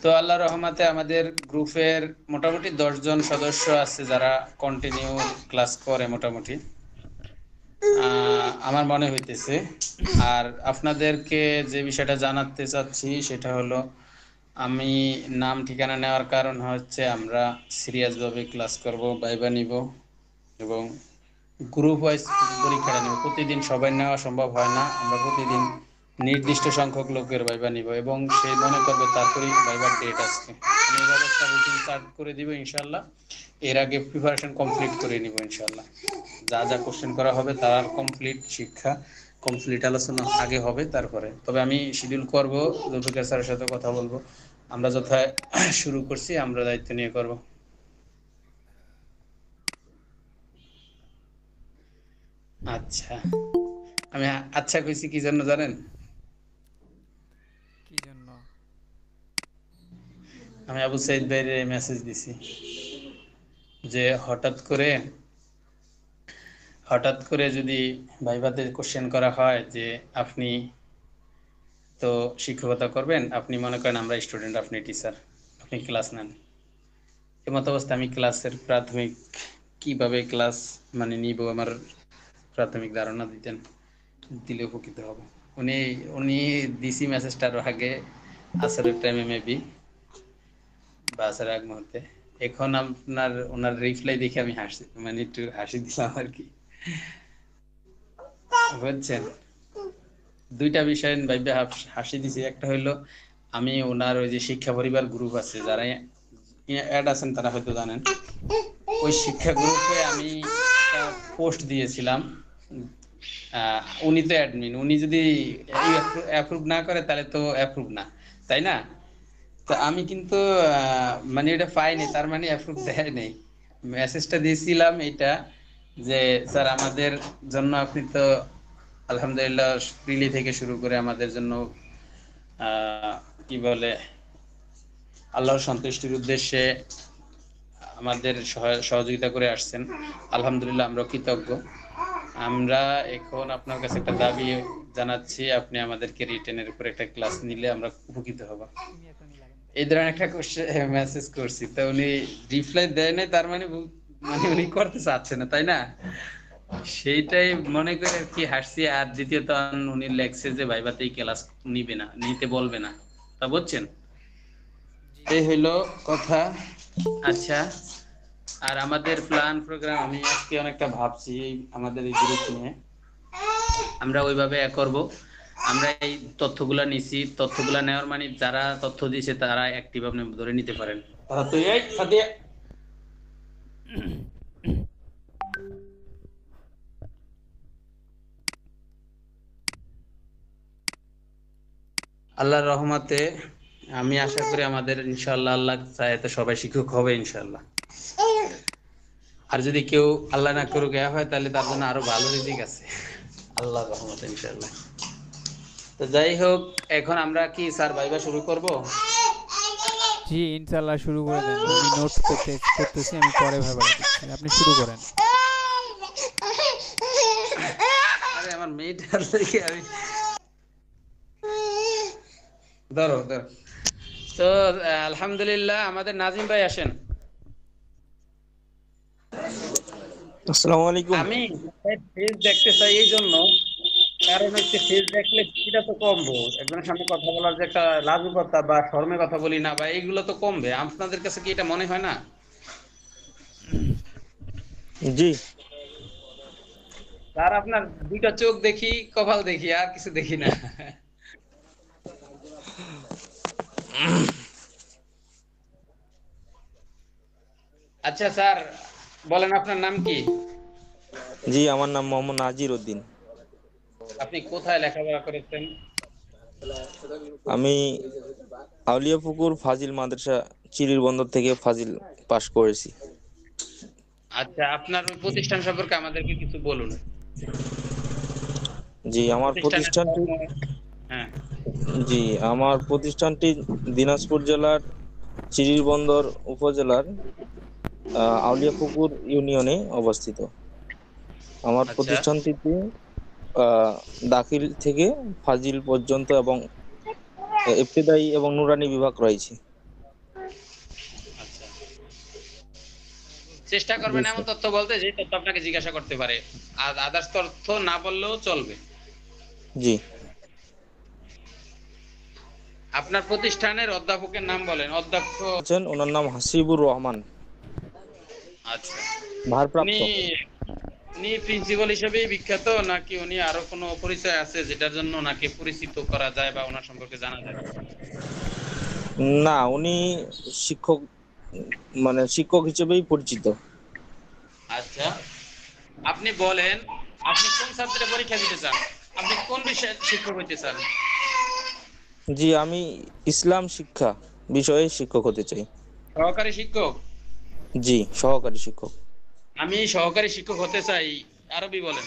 তো আল্লাহর রহমতে আমাদের গ্রুপের মোটামুটি 10 জন সদস্য আছে যারা কন্টিনিউ ক্লাস করে মোটামুটি, আমার মনে হইতেছে। আর আপনাদেরকে যে বিষয়টা জানাতে চাচ্ছি সেটা হলো, আমি নাম ঠিকানা নেওয়ার কারণ হচ্ছে আমরা সিরিয়াস ভাবে ক্লাস করব, ভাইবা নিব এবং গ্রুপ ওয়াইজ পরীক্ষাটা নিব। প্রতিদিন সবাই নেওয়া সম্ভব হয় না, আমরা প্রতিদিন নির্দিষ্ট সংখ্যক লোকের ভাইবা নিব এবং সেই মনে করবে তারপরেই ভাইবার ডেট আজকে আমি এই ব্যবস্থা রুটিন স্টার্ট করে দিব ইনশাল্লাহ। এর আগে প্রিপারেশন কমপ্লিট করে নিব ইনশাল্লাহ। যা যা কোশ্চেন করা হবে তার কমপ্লিট শিক্ষা, কমপ্লিট আলোচনা আগে হবে তারপরে। তবে আমি শিডিউল করব, জুলফিকার স্যারের সাথে কথা বলবো, আমরা যথায় শুরু করছি আমরা দায়িত্ব নিয়ে করব। আচ্ছা, আমি আচ্ছা কইছি কি জন্য জানেন? কি জন্য? আমি আবু সাইদ ভাইরে মেসেজ দিছি যে হঠাৎ করে যদি ভাইভাতে কোশ্চেন করা হয় যে আপনি তো শিক্ষকতা করবেন, আপনি মনে করেন আমরা স্টুডেন্ট, আপনি টিচার, আপনি ক্লাস নেন। এমত অবস্থা আমি ক্লাসের প্রাথমিক কিভাবে ক্লাস মানে নিব আমার প্রাথমিক ধারণা দিতেন, দিলে উপকৃত হব। উনি উনি দিসি মেসেজটার আগে আসরের টাইমে মেবি বা আসরের আগ মুহূর্তে। এখন আপনার ওনার রিপ্লাই দেখে আমি হাসি, মানে একটু হাসি দিলাম আর কি, বুঝছেন? দুইটা বিষয় ভাইবে হাসি দিছি। একটা হইলো আমি ওনার ওই যে শিক্ষা পরিবার গ্রুপ আছে, যারা অ্যাড আছেন তারা হয়তো জানেন, ওই শিক্ষা গ্রুপে আমি একটা পোস্ট দিয়েছিলাম। উনি তো অ্যাডমিন, উনি যদি অ্যাপ্রুভ না করে তাহলে তো অ্যাপ্রুভ না, তাই না? তো আমি কিন্তু মানে এটা পাইনি, তার মানে অ্যাপ্রুভ দেয় নেই। মেসেজটা দিয়েছিলাম এটা যে স্যার আমাদের জন্য আপনি তো আলহামদুলিল্লাহ প্রিলি থেকে শুরু করে আমাদের জন্য কি বলে আল্লাহর সন্তুষ্টির উদ্দেশ্যে আমাদের সহযোগিতা করে আসছেন, আলহামদুলিল্লাহ আমরা কৃতজ্ঞ। আমরা এখন আপনার কাছে একটা দাবি জানাচ্ছি, আপনি আমাদেরকে রিটেনের উপর একটা ক্লাস নিলে আমরা উপকৃত হব। এই ধরনের একটা মেসেজ করছি, তো উনি রিপ্লাই দেয় নাই, তার মানে মানে উনি করতে চাচ্ছে না, তাই না? সেইটাই মনে করে আর কি হাসছি। আর দ্বিতীয়ত উনি লেখছে যে ভাইভাতেই ক্লাস নিবে না, নিতে বলবে না, তা বুঝছেন? জি এই জি। হইলো কথা। আচ্ছা, আর আমাদের প্ল্যান প্রোগ্রাম আমি আজকে অনেকটা ভাবছি আমাদের এই গ্রুপ নিয়ে, আমরা ওইভাবে করব। আমরা এই তথ্যগুলা নিছি, তথ্যগুলা নেওয়ার মানে যারা তথ্য দিয়েছে তারা অ্যাক্টিভ আপনি ধরে নিতে পারেন। তো এই সাদিয়া, আল্লাহর রহমতে আমি আশা করি আমাদের ইনশাআল্লাহ, আল্লাহ চায় তো সবাই শিক্ষক হবে ইনশাআল্লাহ। আর যদি কেউ আল্লাহ না করুক ইয়া হয় তাহলে তার জন্য আরো ভালো রিজিক আছে আল্লাহর রহমতে ইনশাআল্লাহ। তো যাই হোক, এখন আমরা কি স্যার ভাইবা শুরু করব? জি, ইনশাল্লাহ শুরু করে দেন। আমি নোটস করতেছি, আমি পরে ভাইবাটা দিচ্ছি, আপনি শুরু করেন। আরে আমার মেয়েটার থেকে আমি ধরো ধরো। তো আলহামদুলিল্লাহ, আমাদের নাজিম ভাই আসেন। আসসালামু আলাইকুম। আমি ফেস দেখতে চাই এই জন্য, কারণ হচ্ছে ফেস দেখলে এটা তো কমবো, একজনের সামনে কথা বলার যে একটা লাজুকতা বা শরমে কথা বলি না বা এইগুলো তো কমবে। আপনাদের কাছে কি এটা মনে হয় না? জি। আর আপনার দুইটা চোখ দেখি, কপাল দেখি, আর কিছু দেখি না। আচ্ছা স্যার, বলেন আপনার নাম কি? জি, আমার নাম মোহাম্মদ নাজির উদ্দিন। আপনি কোথায় লেখাপড়া করেছেন? আমি আউলিয়াপুকুর ফাজিল মাদ্রাসা চিরির বন্দর থেকে ফাজিল পাশ করেছি। আচ্ছা, আপনার ওই প্রতিষ্ঠান সম্পর্কে আমাদেরকে কিছু বলুন। জি, আমার প্রতিষ্ঠানের প্রতিষ্ঠানটি কর্ম। হ্যাঁ। জি, আমার প্রতিষ্ঠানটি দিনাজপুর জেলার চিরির বন্দর উপজেলার আউলিয়াপুকুর ইউনিয়নে অবস্থিত। আমার আচ্ছা। প্রতিষ্ঠানটিতে দাখিল থেকে ফাজিল পর্যন্ত এবং ইবতেদায়ী এবং নুরানি বিভাগ রয়েছে। চেষ্টা জি করবেন এমন স্যার। তথ্য বলতে যে তথ্য আপনাকে জিজ্ঞাসা করতে পারে, আর আদার্স তথ্য না বললেও চলবে। জি। আপনার প্রতিষ্ঠানের অধ্যাপকের নাম বলেন, অধ্যক্ষ। আছেন, ওনার নাম হাসিবুর রহমান, আচ্ছা, উনি ভারপ্রাপ্ত। উনি প্রিন্সিপাল হিসেবেই বিখ্যাত, নাকি উনি আরো কোনো পরিচয় আছে যেটার জন্য ওনাকে পরিচিত করা যায় বা ওনার সম্পর্কে জানা যায়? না, উনি শিক্ষক, মানে শিক্ষক হিসেবেই পরিচিত। আচ্ছা, আপনি বলেন, আপনি কোন সাবজেক্টে পরীক্ষা দিতে চান? আপনি কোন বিষয়ে শিক্ষক হইতে চান? জি, আমি ইসলাম শিক্ষা বিষয়ে শিক্ষক হতে চাই। সহকারী শিক্ষক? জি, সহকারী শিক্ষক। আমি সহকারী শিক্ষক হতে চাই, আরবি বলেন।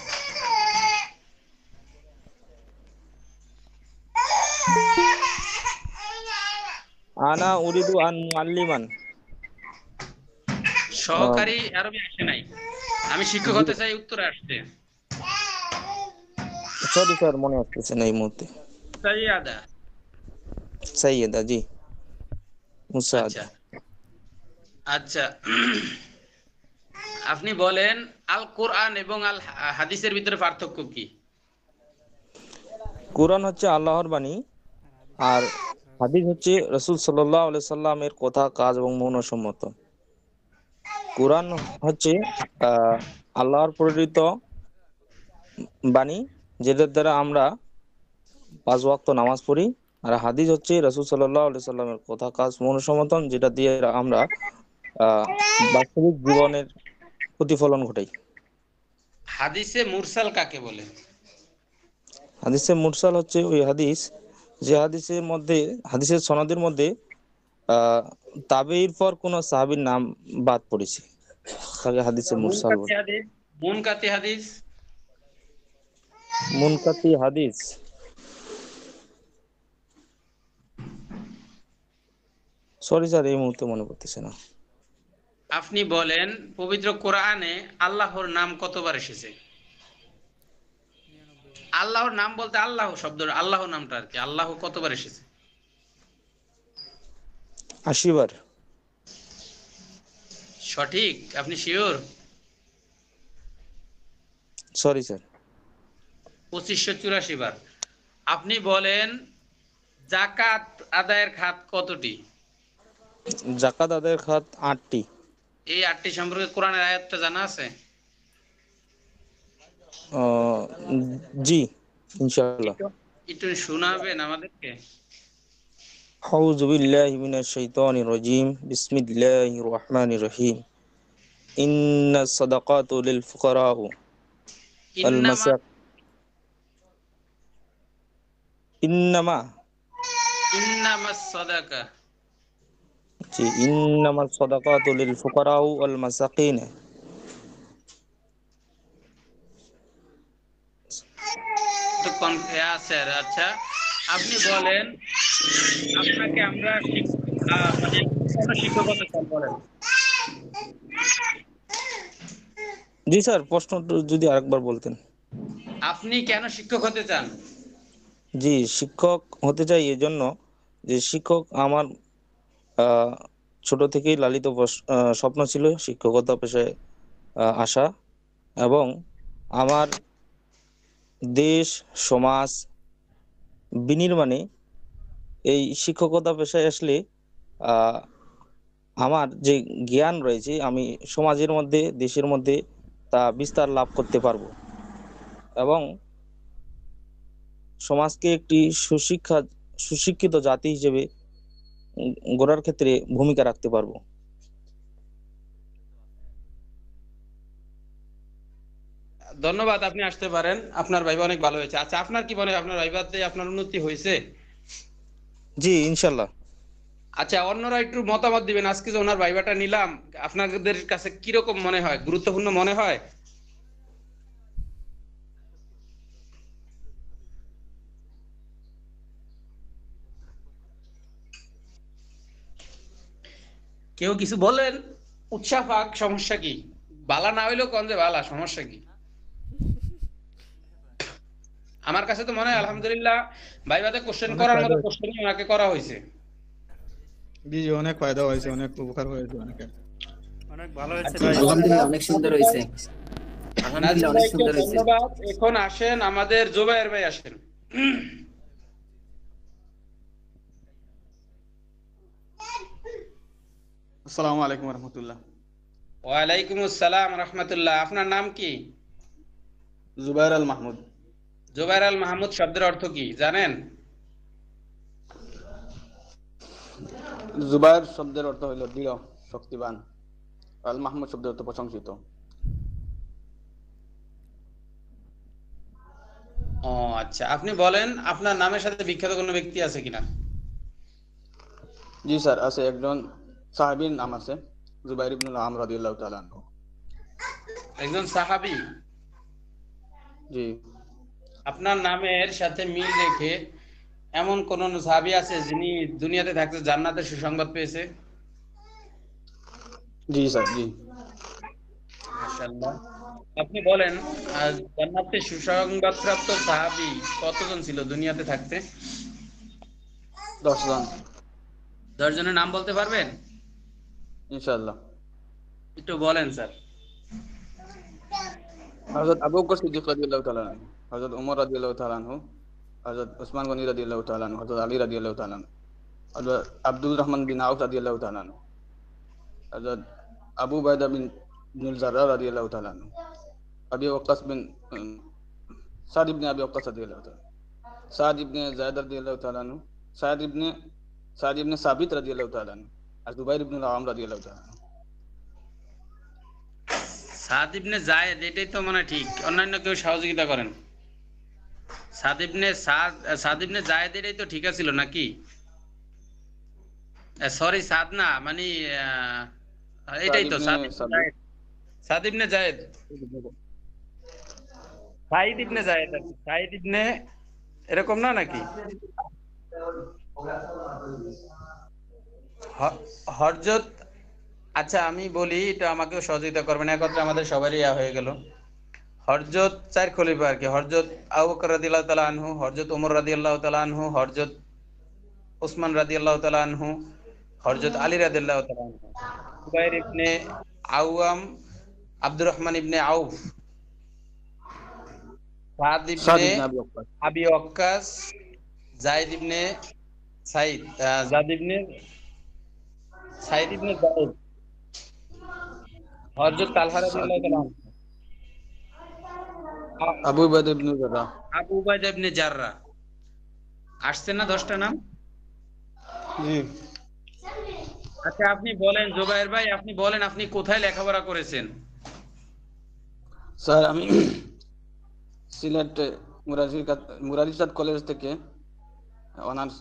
আনা উরিদু আন মুআল্লিমান। সহকারী আরবি আসে নাই, আমি শিক্ষক জি, হতে চাই উত্তরে আসছে। সরি স্যার, মনে আসতেছে না এই মুহূর্তে। সাইয়াদা। সাইয়েদা, জি, আচ্ছা মুসাআদা। আচ্ছা, আপনি বলেন, আল কোরআন এবং আল হাদিসের ভিতরে পার্থক্য কি? কোরআন হচ্ছে আল্লাহর বাণী, আর হাদিস হচ্ছে রাসূল সাল্লাল্লাহু আলাইহি সাল্লামের কথা, কাজ এবং মনসম্মত। কোরআন হচ্ছে আল্লাহর প্রেরিত বাণী, যেটার দ্বারা আমরা 5 ওয়াক্ত নামাজ পড়ি। আর হাদিস হচ্ছে রাসূল সাল্লাল্লাহু আলাইহি সাল্লামের কথা, কাজ, মনসম্মত, যেটা দিয়ে আমরা আহ বাস্তবিক জীবনের প্রতিফলন ঘটাই। হাদিসে মুরসাল কাকে বলে? হাদিসে মুরসাল হচ্ছে ওই হাদিস, যে হাদিসের মধ্যে, হাদিসের সনদের মধ্যে আহ তাবেঈর পর কোন সাহাবীর নাম বাদ পড়েছে, তাকে হাদিসে মুরসাল মুনকাতি বলে। হাদিস? মুনকাতি হাদিস? মুনকাতি হাদিস, সরি স্যার, এই মুহূর্তে মনে পড়তেছে না। আপনি বলেন, পবিত্র কোরআনে আল্লাহর নাম কতবার এসেছে? আল্লাহর নাম বলতে আল্লাহ শব্দ, আল্লাহ নামটা আর কি, আল্লাহ কতবার এসেছে? 80 বার। সঠিক? আপনি শিওর? Sorry sir. 2584 বার। আপনি বলেন, জাকাত আদায়ের খাত কতটি? জাকাত আদায়ের খাত 8টি। এই 8টি সম্পর্কে কোরআনের আয়াতটা জানা আছে? আহ, জি, ইনশাআল্লাহ। একটু একটু শোনাবেন আমাদেরকে? আউযু বিল্লাহি মিনাশ শাইতানির রাজীম, বিসমিল্লাহির রহমানির রহিম। ইন্নাস সাদাকাতু লিল ফুকারা ওয়াল ইন্নামা। মাসা ইন্নামা ইন্নামাস সাদাকা। জি, ইন্নামাস সাদাকাতু লিল ফুকারা ওয়াল মাসাকিন। তো স্যার, আচ্ছা, আপনি বলেন, আপনাকে আমরা মানে কোন শিক্ষকতা চান বলেন? জি স্যার, প্রশ্নটা যদি আরেকবার বলতেন। আপনি কেন শিক্ষক হতে চান? জি, শিক্ষক হতে চাই এজন্য যে শিক্ষক আমার আহ, ছোট থেকেই লালিত স্বপ্ন ছিল শিক্ষকতা পেশায় আসা, এবং আমার দেশ, সমাজ বিনির্মাণে এই শিক্ষকতা পেশায় আসলে আহ, আমার যে জ্ঞান রয়েছে, আমি সমাজের মধ্যে, দেশের মধ্যে তা বিস্তার লাভ করতে পারবো, এবং সমাজকে একটি সুশিক্ষিত জাতি হিসেবে গড়ার ক্ষেত্রে ভূমিকা রাখতে পারবো। ধন্যবাদ, আপনি আসতে পারেন, আপনার ভাইবা অনেক ভালো হয়েছে। আচ্ছা, আপনার কি মনে হয় আপনার ভাইবাতে আপনার উন্নতি হয়েছে? জি, ইনশাল্লাহ। আচ্ছা, অন্যরা একটু মতামত দিবেন, আজকে যে ওনার ভাইবাটা নিলাম, আপনাদের কাছে কিরকম মনে হয়, গুরুত্বপূর্ণ মনে হয়? কেউ কিছু বলেন, উৎসাহ পাক, সমস্যা কি? বালা না হইলেও কোন যে বালা, সমস্যা কি? আমার কাছে তো মনে হয় আলহামদুলিল্লাহ ভাইবাতে কোশ্চেন অনেক করার ফায়দা মতো হয়েছে। কোশ্চেনই ওনাকে করা হয়েছে। জি জি, অনেক ফায়দা হয়েছে, অনেক উপকার হয়েছে অনেকের। অনেক ভালো হয়েছে আচ্ছা ভাই। আলহামদুলিল্লাহ অনেক সুন্দর হয়েছে। নাজিম আলহামদুলিল্লাহ অনেক ভাইকে সুন্দর হয়েছে। ধন্যবাদ। এখন আসেন আমাদের জুবায়ের ভাই আসেন। আসসালামু আলাইকুম রহমতুল্লাহ। ওয়ালাইকুম আসসালাম রহমতুল্লাহ। আপনার নাম কি? জুবাইর আল মাহমুদ। জুবায়ের আল মাহমুদ শব্দের অর্থ কি জানেন? জুবাইর শব্দের অর্থ হইল দৃঢ়, শক্তিবান। আল মাহমুদ শব্দের অর্থ প্রশংসিত। ও আচ্ছা, আপনি বলেন আপনার নামের সাথে বিখ্যাত কোনো ব্যক্তি আছে কিনা? জি স্যার, আছে একজন সাহাবীর নাম আছে জুবাইর ইবনুল আম রাদিয়াল্লাহু তাআলা আনহু। একজন সাহাবী? জি আপনার নামের সাথে মিল রেখে এমন কোন সাহাবী আছে যিনি দুনিয়াতে থাকতে জান্নাতের সুসংবাদ পেয়েছে? জি স্যার, জি। মাশাআল্লাহ। আপনি বলেন জান্নাতের সুসংবাদপ্রাপ্ত সাহাবী কতজন ছিল দুনিয়াতে থাকতে? 10 জন 10 জনের নাম বলতে পারবেন? ইনশাআল্লাহ। একটু বলেন স্যার। হযরত আবু বকর সিদ্দিক রাদিয়াল্লাহু তাআলা আনহু, হযরত ওমর রাদিয়াল্লাহু তাআলা আনহু, হযরত ওসমান গনি রাদিয়াল্লাহু তাআলা আনহু, হযরত আলী রাদিয়াল্লাহু তাআলা আনহু, হযরত আব্দুল রহমান বিন আউফ রাদিয়াল্লাহু তাআলা আনহু, হযরত আবু উবাইদা বিন ইবনুল জাররাহ রাদিয়াল্লাহু তাআলা আনহু, আবি ওয়াক্কাস বিন সাদ ইবনে আবি ওয়াক্কাস রাদিয়াল্লাহু তাআলা, সাদ ইবনে যায়েদ রাদিয়াল্লাহু তাআলা আনহু, সাদ ইবনে সাবিত রাদিয়াল্লাহু তাআলা আনহু, আর জুবাইর ইবনুল আওয়াম রাদিয়াল্লাহু তাআলা আনহু। সাদ ইবনে যায়েদ, এটাই তো মনে হয় ঠিক। অন্যান্য কেউ সহযোগিতা করেন। সাদ ইবনে যায়েদ এটাই তো ঠিক ছিল নাকি? সরি, সাদ না, মানে এটাই তো সাদ ইবনে যায়েদ। সাদ ইবনে যায়েদ, সাইদ ইবনে যায়েদ আর কি। সাইদ ইবনে এরকম না নাকি? হযরত, আচ্ছা আমি বলি, এটা আমাকেও সহযোগিতা করবেন, একত্রে আমাদের সবারই হয়ে গেল। হযরত 4 খলিফা আর কি। হযরত আবু বকর রাদিয়াল্লাহু তাআলা আনহু, হযরত ওমর রাদিয়াল্লাহু তাআলা আনহু, হযরত ওসমান রাদিয়াল্লাহু তাআলা আনহু, হযরত আলী রাদিয়াল্লাহু তাআলা আনহু, জুবাইর ইবনে আওয়াম, আব্দুর রহমান ইবনে আউফ, সাদ সাদ ইবনে ইবনে আবি ওয়াক্কাস। আবি ওয়াক্কাস, যায়েদ ইবনে সাইদ, জাদ ইবনে সাইদ ইবনে যায়েদ, হযরত তালহা সাদ রাদিয়াল্লাহু তাআলা ইবনে আনহু, আবু উবাইদা ইবনে জাররাহ। আবু উবাইদা ইবনে জাররাহ। আসছে না 10টা নাম? জি আচ্ছা আপনি বলেন জুবায়ের ভাই, আপনি বলেন আপনি কোথায় লেখাপড়া করেছেন? স্যার, আমি সিলেট মুরারিসাদ কলেজ থেকে অনার্স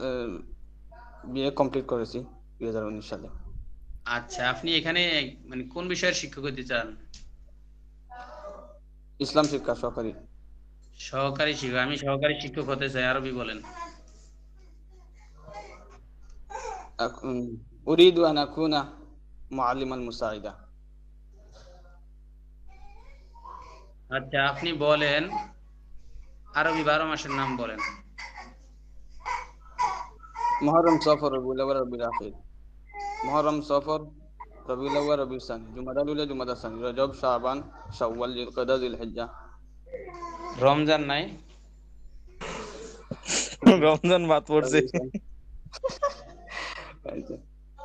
বিএ কমপ্লিট করেছি 2019 সালে। আচ্ছা, আপনি এখানে মানে কোন বিষয়ের শিক্ষক হতে চান? ইসলাম শিক্ষা সহকারী। সহকারী শিক্ষক। আমি সহকারী শিক্ষক হতে চাই, আরবি বলেন। উরিদু আন আকুনা মুআল্লিমান মুসাইদা। আচ্ছা আপনি বলেন আরবি 12 মাসের নাম বলেন। মুহররম, সফর, রবিউল আউয়াল, রবিউল আখির। মুহররম, সফর, রবিউল আউয়াল, রবিউল সানি, জুমাদাল উলা, জুমাদাল সানি, রজব, শাবান, শাওয়াল, জিলকদা, জিলহিজ্জা। রমজান নাই? রমজান বাদ পড়ছে।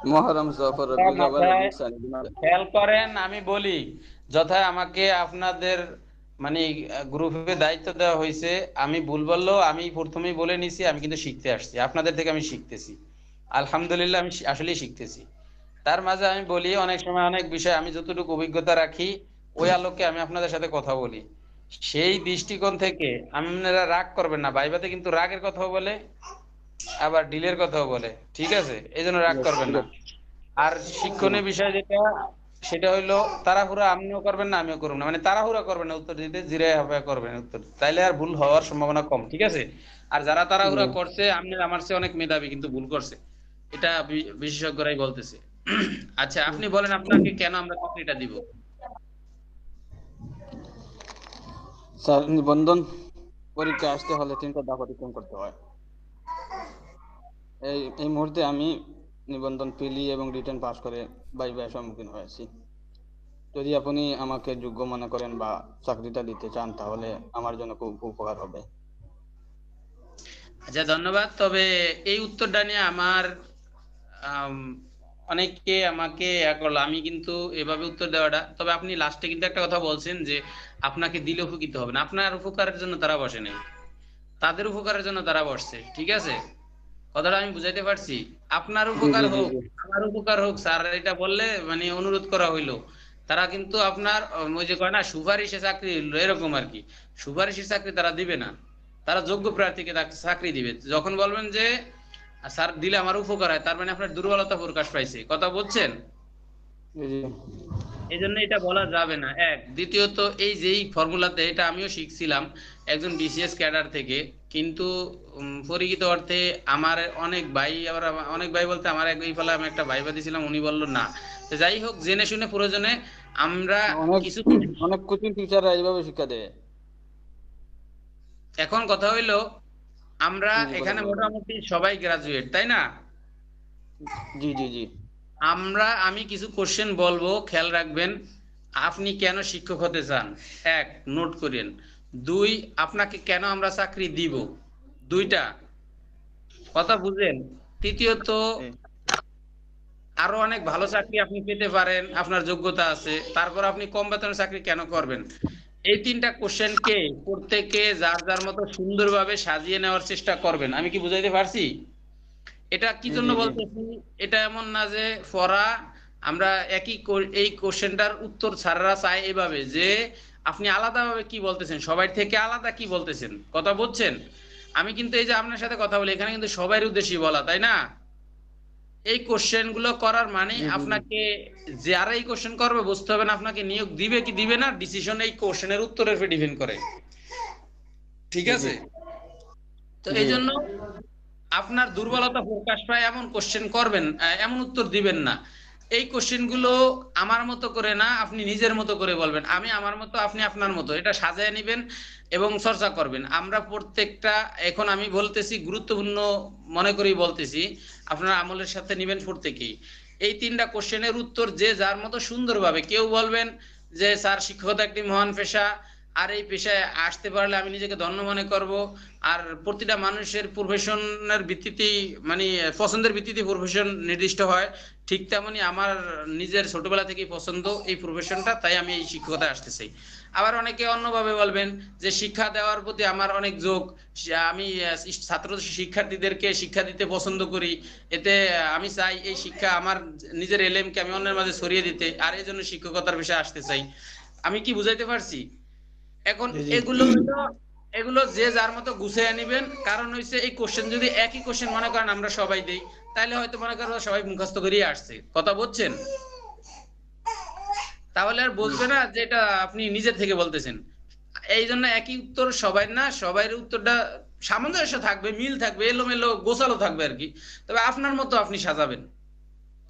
মুহররম, সফর, রবিউল আউয়াল, রবিউল সানি, জুমাদাল। খেয়াল করেন, আমি বলি যথায় আমাকে আপনাদের মানে গ্রুপে দায়িত্ব দেওয়া হয়েছে, আমি ভুল বললেও আমি প্রথমেই বলে নিছি আমি কিন্তু শিখতে আসছি, আপনাদের থেকে আমি শিখতেছি। আলহামদুলিল্লাহ, আমি আসলেই শিখতেছি। তার মাঝে আমি বলি অনেক সময় অনেক বিষয় আমি যতটুকু অভিজ্ঞতা রাখি ওই আলোকে আমি আপনাদের সাথে কথা বলি। সেই দৃষ্টিকোণ থেকে আপনারা রাগ করবেন না, ভাইবাতে কিন্তু রাগের কথাও বলে আবার ডিলের কথাও বলে, ঠিক আছে? এই জন্য রাগ করবেন না। আর শিক্ষণীয় বিষয় যেটা, সেটা হইলো তাড়াহুড়া আপনিও করবেন না আমিও করব না, মানে তাড়াহুড়া করবেন না উত্তর দিতে, জিরায় হবে করবেন উত্তর, তাইলে আর ভুল হওয়ার সম্ভাবনা কম, ঠিক আছে? আর যারা তাড়াহুড়া করছে আপনি আমার চেয়ে অনেক মেধাবী কিন্তু ভুল করছে, এটা বিশেষজ্ঞরাই বলতেছে। আচ্ছা আপনি বলেন আপনাকে কেন আমরা চাকরিটা দিব? স্যার, নিবন্ধন পরীক্ষা আসতে হলে 3টা ধাপ অতিক্রম করতে হয়। এই মুহূর্তে আমি নিবন্ধন প্রিলি এবং রিটেন পাস করে ভাইবার সম্মুখীন হয়েছি। যদি আপনি আমাকে যোগ্য মনে করেন বা চাকরিটা দিতে চান তাহলে আমার জন্য খুব উপকার হবে। আচ্ছা, ধন্যবাদ। তবে এই উত্তরটা নিয়ে আমার আম, অনেকে আমাকে করলো, আমি কিন্তু এভাবে উত্তর দেওয়াটা, তবে আপনি লাস্টে কিন্তু একটা কথা বলছেন যে আপনাকে দিলে উপকৃত হবে না, আপনার উপকারের জন্য তারা বসে নেই, তাদের উপকারের জন্য তারা বসছে। ঠিক আছে, কথাটা আমি বুঝাইতে পারছি? আপনার জি উপকার জি জি হোক, জি আমার উপকার হোক, স্যার এটা বললে মানে অনুরোধ করা হইলো, তারা কিন্তু আপনার ওই যে কয় না সুপারিশে চাকরি হইলো, এরকম আর কি। সুপারিশের চাকরি তারা দিবে না, তারা যোগ্য প্রার্থীকে চাকরি দিবে। যখন বলবেন যে স্যার দিলে আমার উপকার হয়, তার মানে আপনার দুর্বলতা প্রকাশ পাইছে। কথা বলছেন? জি জি এই জন্য এটা বলা যাবে না, এক। দ্বিতীয়ত, এই যেই ফর্মুলাতে, এটা আমিও শিখছিলাম একজন বিসিএস ক্যাডার থেকে, কিন্তু পরিচিত অর্থে আমার অনেক ভাই, আবার অনেক ভাই বলতে আমার এই ফলে আমি একটা ভাইবা দিছিলাম, উনি বললো না। তো যাই হোক, জেনে শুনে প্রয়োজনে আমরা অনেক কিছু। অনেক কোচিং টিচাররা এইভাবে শিক্ষা দেয়। এখন কথা হইলো, আমরা জি জি বলেন এখানে বলেন। মোটামুটি সবাই গ্রাজুয়েট, তাই না? জি জি জি আমি কিছু কোশ্চেন বলবো, খেয়াল রাখবেন। আপনি কেন শিক্ষক হতে চান, এক, নোট করেন। দুই, আপনাকে কেন আমরা চাকরি দিব, দুইটা কথা বুঝেন। তৃতীয়ত, জি আরো অনেক ভালো চাকরি আপনি পেতে পারেন, আপনার যোগ্যতা আছে, তারপর আপনি কম বেতনের চাকরি কেন করবেন। এই তিনটা কোশ্চেনকে প্রত্যেকে যার যার মতো সুন্দরভাবে সাজিয়ে নেওয়ার চেষ্টা করবেন। আমি কি বুঝাইতে পারছি? এটা কি জি জন্য জি জি বলতেছি, এটা এমন না যে পড়া, আমরা এই কোশ্চেনটার উত্তর ছাড়া চাই এভাবে যে আপনি আলাদাভাবে কি বলতেছেন, সবাই থেকে আলাদা কি বলতেছেন, কথা বুঝছেন? আমি কিন্তু এই যে আপনার সাথে কথা বলি, এখানে কিন্তু সবার উদ্দেশ্যে বলা, তাই না? এই কোশ্চেন গুলো করার মানে জি জি জি আপনাকে, যারা এই কোশ্চেন করবে বুঝতে হবে না আপনাকে নিয়োগ দিবে কি দিবে না, ডিসিশন এই কোশ্চেনের উত্তরের উপর ডিপেন্ড করে। ঠিক জি জি আছে? তো জি এই জন্য আপনার দুর্বলতা প্রকাশ পায় এমন কোশ্চেন করবেন, এমন উত্তর দিবেন না। এই কোশ্চেন গুলো আমার মতো করে না, আপনি নিজের মতো করে বলবেন। আমি আমার মতো, আপনি আপনার মতো, এটা সাজায় নিবেন এবং চর্চা করবেন। আমরা প্রত্যেকটা, এখন আমি বলতেছি গুরুত্বপূর্ণ মনে করেই বলতেছি, আপনারা আমলের সাথে নিবেন প্রত্যেকেই। এই তিনটা কোশ্চেনের উত্তর যে যার মতো সুন্দরভাবে, কেউ বলবেন যে স্যার শিক্ষকতা একটি মহান পেশা, আর এই পেশায় আসতে পারলে আমি নিজেকে ধন্য মনে করব। আর প্রতিটা মানুষের প্রফেশনের ভিত্তিতেই, মানে পছন্দের ভিত্তিতে প্রফেশন নির্দিষ্ট হয়। ঠিক তেমনি আমার নিজের ছোটবেলা থেকেই পছন্দ এই প্রফেশনটা, তাই আমি এই শিক্ষকতায় আসতে চাই। আবার অনেকে অন্যভাবে বলবেন যে শিক্ষা দেওয়ার প্রতি আমার অনেক ঝোঁক, আমি ছাত্র শিক্ষার্থীদেরকে শিক্ষা দিতে পছন্দ করি, এতে আমি চাই এই শিক্ষা আমার নিজের এলেমকে আমি অন্যের মাঝে ছড়িয়ে দিতে, আর এই জন্য শিক্ষকতার বিষয়ে আসতে চাই। আমি কি বুঝাইতে পারছি? এখন জি জি এগুলো যে যার মতো গুছিয়ে নিবেন। কারণ হইছে, এই কোশ্চেন যদি একই কোশ্চেন মনে করেন আমরা সবাই দেই, তাহলে হয়তো মনে করেন সবাই মুখস্থ করিয়ে আসছে, কথা বুঝছেন? তাহলে আর বুঝবে না যে এটা আপনি নিজের থেকে বলতেছেন। এই জন্য একই উত্তর সবাই না, সবাই উত্তরটা সামঞ্জস্য থাকবে, মিল থাকবে, এলোমেলো গোছালো থাকবে আর কি। তবে আপনার মতো আপনি সাজাবেন,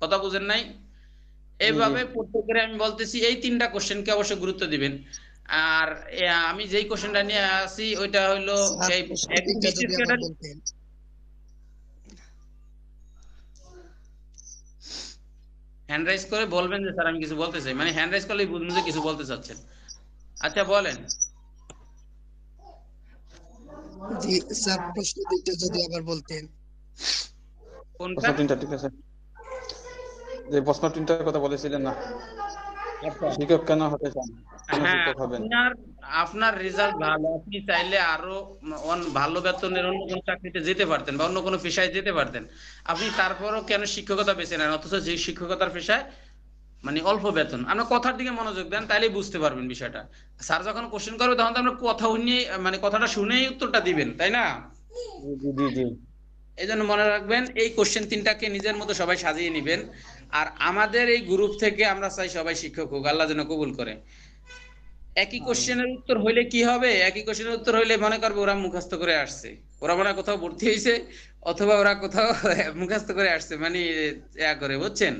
কথা বুঝেন নাই? জি জি এইভাবে প্রত্যেকের আমি বলতেছি, এই তিনটা কোশ্চেনকে অবশ্যই গুরুত্ব দিবেন। আর আমি যেই কোশ্চেনটা নিয়ে আসি ওইটা হলো, স্যার এই প্রশ্ন একজন তিনটা বিশেষ যদি আবার ক্যাডার। বলতেন। হ্যান্ড রাইজ করে বলবেন যে স্যার আমি কিছু বলতে চাই, মানে হ্যান্ড রাইজ করলেই বুঝবেন যে কিছু বলতে চাচ্ছেন। আচ্ছা বলেন জি স্যার, প্রশ্ন তিনটা যদি আবার বলতেন। কোনটা। প্রশ্ন তিনটা ঠিক আছে। যে প্রশ্ন তিনটার কথা বলেছিলেন না, আচ্ছা, শিক্ষক কেন হতে চান, কেন হ্যাঁ, শিক্ষক হবেন? আপনার আপনার রেজাল্ট ভালো, আপনি চাইলে আরো ভালো বেতনের অন্য কোনো চাকরিতে যেতে পারতেন বা অন্য কোনো পেশায় যেতে পারতেন। আপনি তারপরও কেন শিক্ষকতা বেছে নেন, অথচ যে শিক্ষকতার পেশায় মানে অল্প বেতন। আমরা কথার দিকে মনোযোগ দেন, তাইলেই বুঝতে পারবেন বিষয়টা। স্যার যখন কোশ্চেন করবে তখন তো আমরা কথা নিয়ে, মানে কথাটা শুনেই উত্তরটা দিবেন, তাই না? জি জি জি জি এই জন্য মনে রাখবেন, এই কোশ্চেন তিনটাকে নিজের মতো সবাই সাজিয়ে নিবেন। আর আমাদের এই গ্রুপ থেকে আমরা চাই সবাই শিক্ষক হোক, আল্লাহ যেন কবুল করে। একই কোশ্চেনের উত্তর হইলে কি হবে, একই কোশ্চেনের উত্তর হইলে মনে করবে ওরা মুখস্থ করে আসছে, ওরা মনে হয় কোথাও ভর্তি হয়েছে, অথবা ওরা কোথাও মুখস্থ করে আসছে, মানে করে, বুঝছেন?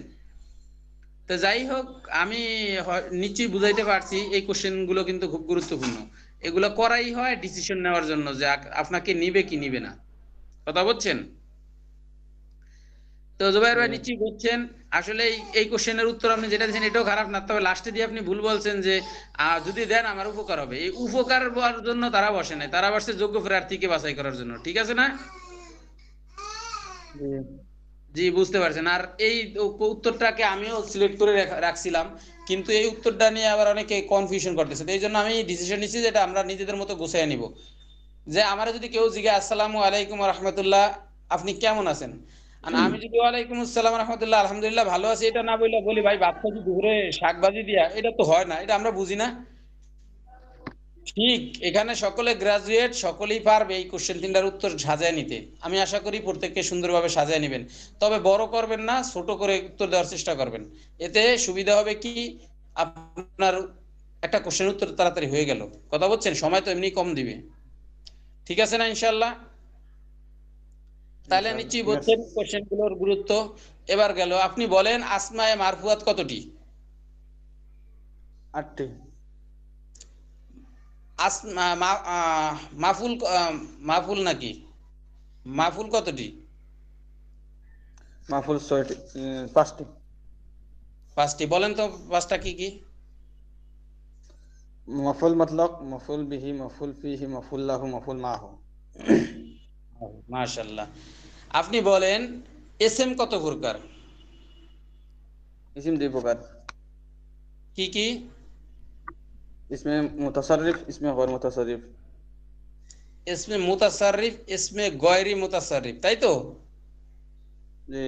তো যাই হোক, আমি নিশ্চয়ই বুঝাইতে পারছি এই কোশ্চেন গুলো কিন্তু খুব গুরুত্বপূর্ণ। এগুলো করাই হয় ডিসিশন নেওয়ার জন্য যে আপনাকে নিবে কি নিবে না, কথা বলছেন? তো জুবাইর ভাই নিশ্চয়ই বুঝছেন আসলে এই কোশ্চেনের উত্তর আপনি যেটা দিয়েছেন এটাও খারাপ না, তবে লাস্টে দিয়ে আপনি ভুল বলছেন যে যদি দেন আমার উপকার হবে। এই উপকার হওয়ার জন্য তারা বসে নাই, তারা বসছে যোগ্য প্রার্থীকে বাছাই করার জন্য। ঠিক আছে না? জি জি, বুঝতে পারছেন। আর এই উত্তরটাকে আমিও সিলেক্ট করে রাখছিলাম, কিন্তু এই উত্তরটা নিয়ে আবার অনেকে কনফিউশন করতেছে। তো এই জন্য আমি ডিসিশন নিচ্ছি যেটা আমরা নিজেদের মতো গুছিয়ে নিব। যে আমার যদি কেউ জিজ্ঞাসা আসসালামু আলাইকুম রাহমাতুল্লাহ আপনি কেমন আছেন, আর আমি যদি ওয়ালাইকুম আসসালাম রাহমাতুল্লাহ আলহামদুলিল্লাহ ভালো আছি এটা না বলে বলি ভাই ভাত খাচ্ছি দুপুরে শাক ভাজি দিয়া, এটা তো হয় না, এটা আমরা বুঝি না। ঠিক এখানে সকলে গ্রাজুয়েট, সকলেই পারবে এই কোশ্চেন তিনটার উত্তর সাজায় নিতে। আমি আশা করি প্রত্যেককে সুন্দরভাবে সাজায় নেবেন, তবে বড় করবেন না, ছোট করে উত্তর দেওয়ার চেষ্টা করবেন। এতে সুবিধা হবে কি, আপনার একটা কোশ্চেন উত্তর তাড়াতাড়ি হয়ে গেল। কথা বলছেন, সময় তো এমনি কম দিবে। ঠিক আছে না ইনশাল্লাহ? তাহলে ইনশাআল্লাহ নিশ্চয়ই ঠিক আছে। বলছেন কোশ্চেন গুলোর গুরুত্ব। এবার গেল, আপনি বলেন আসমায়ে মারফুয়াত কতটি? 8টি। মাফুল মাফুল নাকি মাফুল কতটি? মাহফুল 6টি, 5টি। 5টি। বলেন তো 5টা কি কি? মফুল মতলক, মফুল বিহি, মফুল ফিহি, মফুল লাহু, মফুল মাহু। মাশাআল্লাহ। আপনি বলেন এসএম কত প্রকার? ইসিম 2 প্রকার। কি কি? इसमें मुतसर्रिफ, इसमें गैर मुतसर्रिफ। ইসমে মুতাসাররিফ, ইসমে গয়রি মুতাসাররিফ, তাই তো? जी।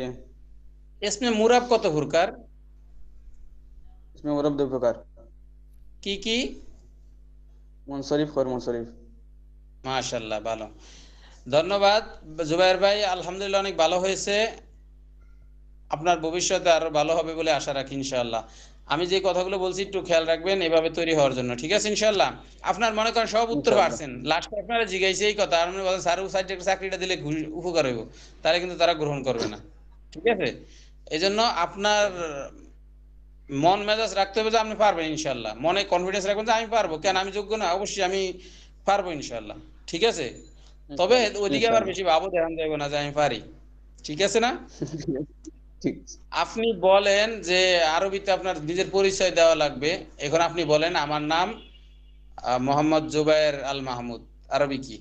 ইসমে মুরাব কত প্রকার? इसमें मुरब 2 प्रकार। কি কি? मुनसरिफ, गैर मुनसरिफ। মাশাআল্লাহ, ভালো, ধন্যবাদ জুবাইর ভাই। আলহামদুলিল্লাহ অনেক ভালো হয়েছে, আপনার ভবিষ্যতে আরো ভালো হবে বলে আশা রাখি ইনশাআল্লাহ। আমি যে কথাগুলো বলছি একটু খেয়াল রাখবেন এভাবে তৈরি হওয়ার জন্য। ঠিক আছে ইনশাআল্লাহ? আপনার মনে করেন সব উত্তর इंशाल्लाह। পারছেন, লাস্টে আপনারা জিজ্ঞাসা এই কথা, আর আপনি বলেন স্যার ও সাইডে চাকরিটা দিলে উপকার হইব, তাহলে কিন্তু তারা গ্রহণ করবে না। ঠিক আছে? এই জন্য আপনার মন মেজাজ রাখতে হবে যে আপনি পারবেন ইনশাআল্লাহ, মনে কনফিডেন্স রাখবেন যে আমি পারবো, কেন আমি যোগ্য না, অবশ্যই আমি পারবো ইনশাআল্লাহ। ঠিক আছে? তবে ওইদিকে আবার इंशाल्लाह। বেশি ভাবো ধ্যান দেবো না যে আমি পারি। ঠিক আছে না? ठीक। আপনি বলেন যে আরবিতে আপনার নিজের পরিচয় দেওয়া লাগবে। এখন আপনি বলেন আমার নাম মোহাম্মদ জুবায়ের আল মাহমুদ, আরবি কি?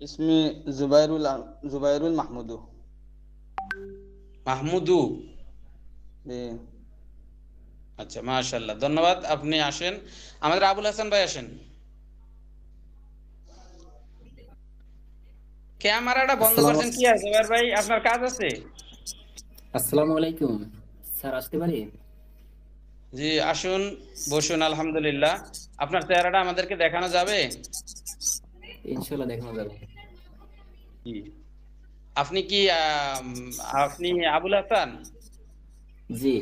इसमें जुबैरुल महमूदू। মাহমুদু। जी। আচ্ছা, মাশাআল্লাহ, ধন্যবাদ। আপনি আসেন, আমাদের আবুল হাসান ভাই আসেন। ক্যামেরাটা বন্ধ করছেন কি আছে জুবায়ের ভাই, আপনার কাজ আছে? আসসালামু আলাইকুম স্যার, আসতে পারি? জি আসুন, বসুন। আলহামদুলিল্লাহ, আপনার চেহারাটা আমাদেরকে দেখানো যাবে? ইনশাআল্লাহ দেখানো যাবে। জি। আপনি কি আপনি আবুল হাসান? জি।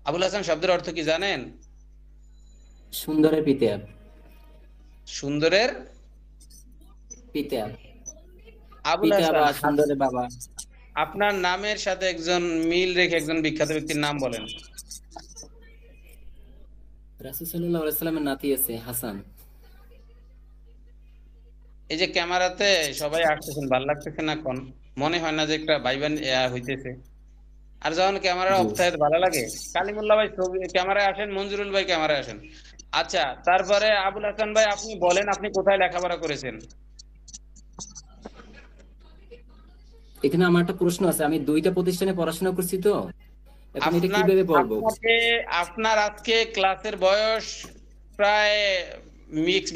আবুল হাসান শব্দের অর্থ কি জানেন? সুন্দরের পিতা। সুন্দরের পিতা। আবুল পিতা বা হাসান, সুন্দরের বাবা। আপনার নামের সাথে একজন মিল রেখে একজন বিখ্যাত ব্যক্তির নাম বলেন। রাসূল সাল্লাল্লাহু আলাইহি সাল্লামের নাতি আছে হাসান। এই যে ক্যামেরাতে সবাই আসতেছেন, ভালো লাগতেছে না? কোন মনে হয় না যে একটা ভাইবান হইতেছে? আর যখন ক্যামেরা জি। অফ থাকে ভালো লাগে। কালিমুল্লাহ ভাই ছবি ক্যামেরায় আসেন, মঞ্জুরুল ভাই ক্যামেরায় আসেন। আচ্ছা, তারপরে আবুল হাসান ভাই আপনি বলেন আপনি কোথায় লেখাপড়া করেছেন? এখানে আমার একটা প্রশ্ন আছে, আমি 2টা প্রতিষ্ঠানে পড়াশোনা করছি তো, এখন এটা আপনার কিভাবে বলবো? আপনার আজকে ক্লাসের বয়স প্রায়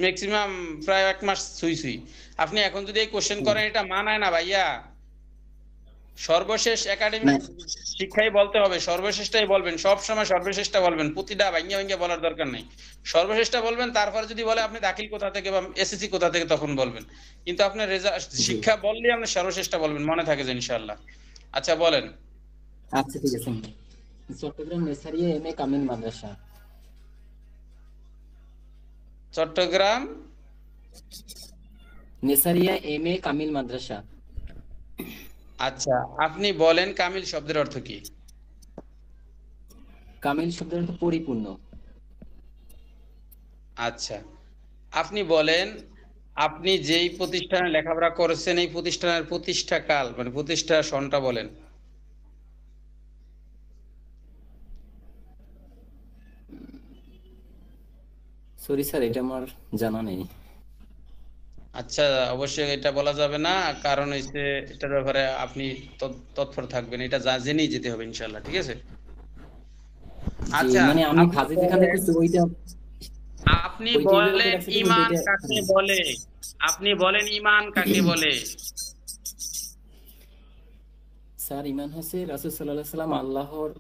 ম্যাক্সিমাম প্রায় 1 মাস ছুঁই ছুঁই। আপনি এখন যদি এই কোশ্চেন করেন এটা মানায় না ভাইয়া। সর্বশেষ একাডেমিক শিক্ষাই বলতে হবে, সর্বশেষটাই বলবেন, সব সময় সর্বশেষটা বলবেন, প্রতিটা ভাঙ্গা ভাঙ্গা বলার দরকার নেই, সর্বশেষটা বলবেন। তারপরে যদি বলে আপনি দাখিল কোথা থেকে বা এসএসসি কোথা থেকে তখন বলবেন, কিন্তু আপনার শিক্ষা বললেই আপনি সর্বশেষটা বলবেন, মনে থাকে যে ইনশাআল্লাহ। আচ্ছা বলেন। আচ্ছা ঠিক আছে। Chittagong নেসারিয়া M A Kamil Madrasa. Chittagong নেসারিয়া M A Kamil মাদ্রাসা। আচ্ছা, আপনি বলেন কামিল শব্দের অর্থ কি? কামিল শব্দের অর্থ পরিপূর্ণ। আচ্ছা, আপনি বলেন আপনি যেই প্রতিষ্ঠানে লেখাপড়া করেছেন এই প্রতিষ্ঠানের প্রতিষ্ঠা কাল মানে প্রতিষ্ঠা সনটা বলেন। সরি স্যার, এটা আমার জানা নেই। আচ্ছা, অবশ্যই এটা বলা যাবে না, কারণ হচ্ছে এটার ব্যাপারে আপনি তৎপর থাকবেন, এটা জেনেই যেতে হবে ইনশাল্লাহ, ঠিক আছে? জি, আচ্ছা, মানে আমি আপনি ফাজি যেখানে বলেন করছি ওইটা আপনি ওই টেবিলের বলেন মধ্যে রাখছি, কিন্তু ঈমান এটা কাকে বলে? আপনি বলেন ঈমান কাকে বলে? স্যার, ঈমান হচ্ছে রাসূল সাল্লাল্লাহু আলাইহি সাল্লাম আল্লাহর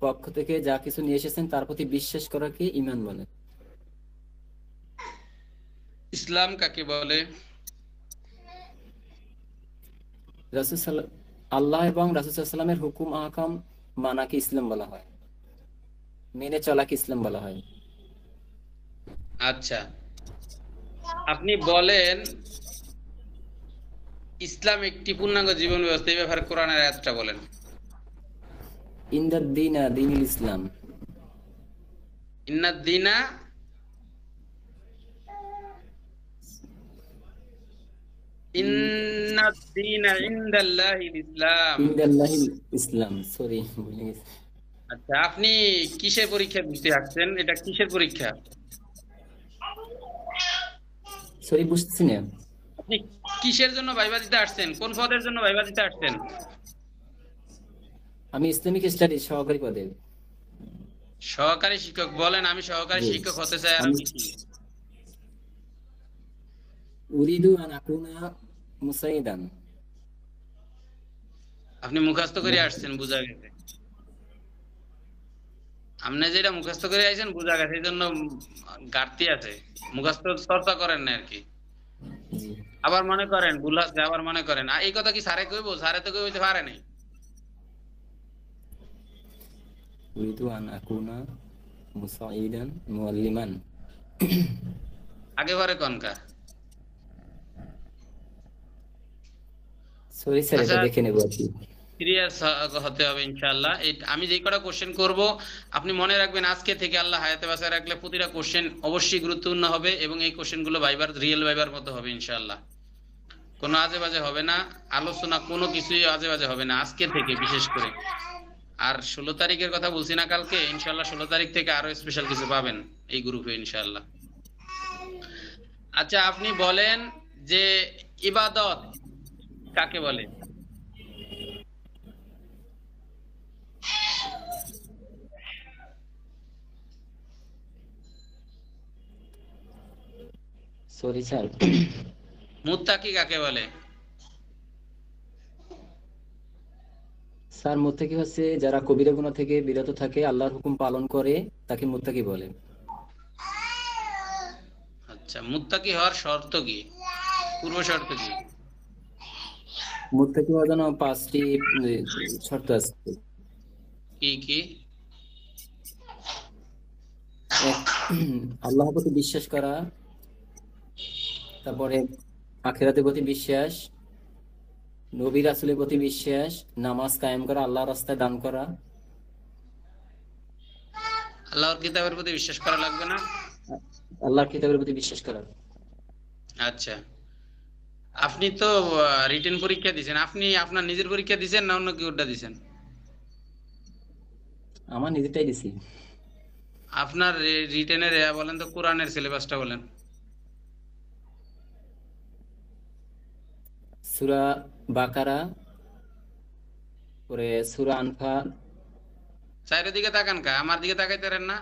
পক্ষ থেকে যা কিছু নিয়ে এসেছেন তার প্রতি বিশ্বাস করাকে ঈমান বলে। ইসলাম কাকে বলে? আল্লাহ এবং রাসূল সাল্লাল্লাহু আলাইহি সাল্লামের হুকুম আহকাম মানাকে ইসলাম বলা হয়, মেনে চলাকে ইসলাম বলা হয়। আচ্ছা, আপনি বলেন ইসলাম একটি পূর্ণাঙ্গ জীবন ব্যবস্থা, এই ব্যাপারে কোরআনের আয়াতটা বলেন। ইনদাদ দীনা দীনুল ইসলাম। ইন্নাদ দীনা ইন্নাদ দীনা ইনদাল্লাহিল ইসলাম। ইনদাল্লাহিল ইসলাম, সরি ভুলে গেছি। আচ্ছা, আপনি কিসের পরীক্ষা দিতে আসছেন? এটা কিসের পরীক্ষা? সরি, বুঝতেছি না। আপনি কিসের জন্য ভাইবা দিতে আসছেন? কোন পদের জন্য ভাইবা দিতে আসছেন? আমি ইসলামিক স্টাডিজ সহকারী পদে। সহকারী শিক্ষক। বলেন আমি সহকারী জি। শিক্ষক হতে চাই, আর আমি আমি কি? উরিদু আন আকুনা মুসাইদান। আপনি মুখস্থ করে আসছেন, বোঝা গেছে। আপনি যেটা মুখস্থ করে আইছেন বোঝা গেছে, এই জন্য ঘাটতি আছে, মুখস্থ চর্চা করেন না আর কি। জি। আবার মনে করেন ভুল আছে, আবার মনে করেন এই কথা কি স্যারে কইবো? স্যারে তো কইতে পারে নাই। উরিদু আন আকুনা মুসাইদান মুআল্লিমান। আগে পরে কনকা। সরি স্যার, এটা আচ্ছা, দেখে নেব আর কি। সিরিয়াস হতে হবে ইনশাআল্লাহ। আমি যেই কটা কোশ্চেন করব আপনি মনে রাখবেন, আজকে থেকে আল্লাহ হায়াতে বাঁচায় রাখলে প্রতিটা কোশ্চেন অবশ্যই গুরুত্বপূর্ণ হবে, এবং এই কোশ্চেনগুলো ভাইবার রিয়েল ভাইবার মতো হবে ইনশাআল্লাহ। কোনো আজে বাজে হবে না, আলোচনা কোনো কিছুই আজে বাজে হবে না আজকে থেকে বিশেষ করে। আর 16 তারিখের কথা বলছি না কালকে, ইনশাআল্লাহ 16 তারিখ থেকে আরো স্পেশাল কিছু পাবেন এই গ্রুপে ইনশাআল্লাহ। আচ্ছা, আপনি বলেন যে ইবাদত কাকে বলে? Sorry sir. মুত্তাকি কাকে বলে? স্যার, মুত্তাকি হচ্ছে যারা কবিরা গুনাহ থেকে বিরত থাকে, আল্লাহর হুকুম পালন করে, তাকে মুত্তাকি বলে। আচ্ছা, মুত্তাকি হওয়ার শর্ত কি, পূর্ব শর্ত কি? মুত্তাকি হওয়ার জন্য 5টি শর্ত আছে। কি কি? এক, আল্লাহর প্রতি বিশ্বাস করা, তারপরে আখিরাতের প্রতি বিশ্বাস, নবী রাসূলের প্রতি বিশ্বাস, নামাজ কায়েম করা, আল্লাহর রাস্তায় দান করা। আল্লাহর কিতাবের প্রতি বিশ্বাস করা লাগবে না? আল্লাহর কিতাবের প্রতি বিশ্বাস করা। আচ্ছা, আপনি তো রিটেন পরীক্ষা দিয়েছেন, আপনি আপনার নিজের পরীক্ষা দিয়েছেন না অন্য কেউটা দিয়েছেন? আমার নিজেরটাই দিছি। আপনার রিটেনের বলেন তো, কোরআনের সিলেবাসটা বলেন। সূরা বাকারা, পরে সূরা আনফাল। চাইরের দিকে তাকান কা, আমার দিকে তাকাইতে পারেন না?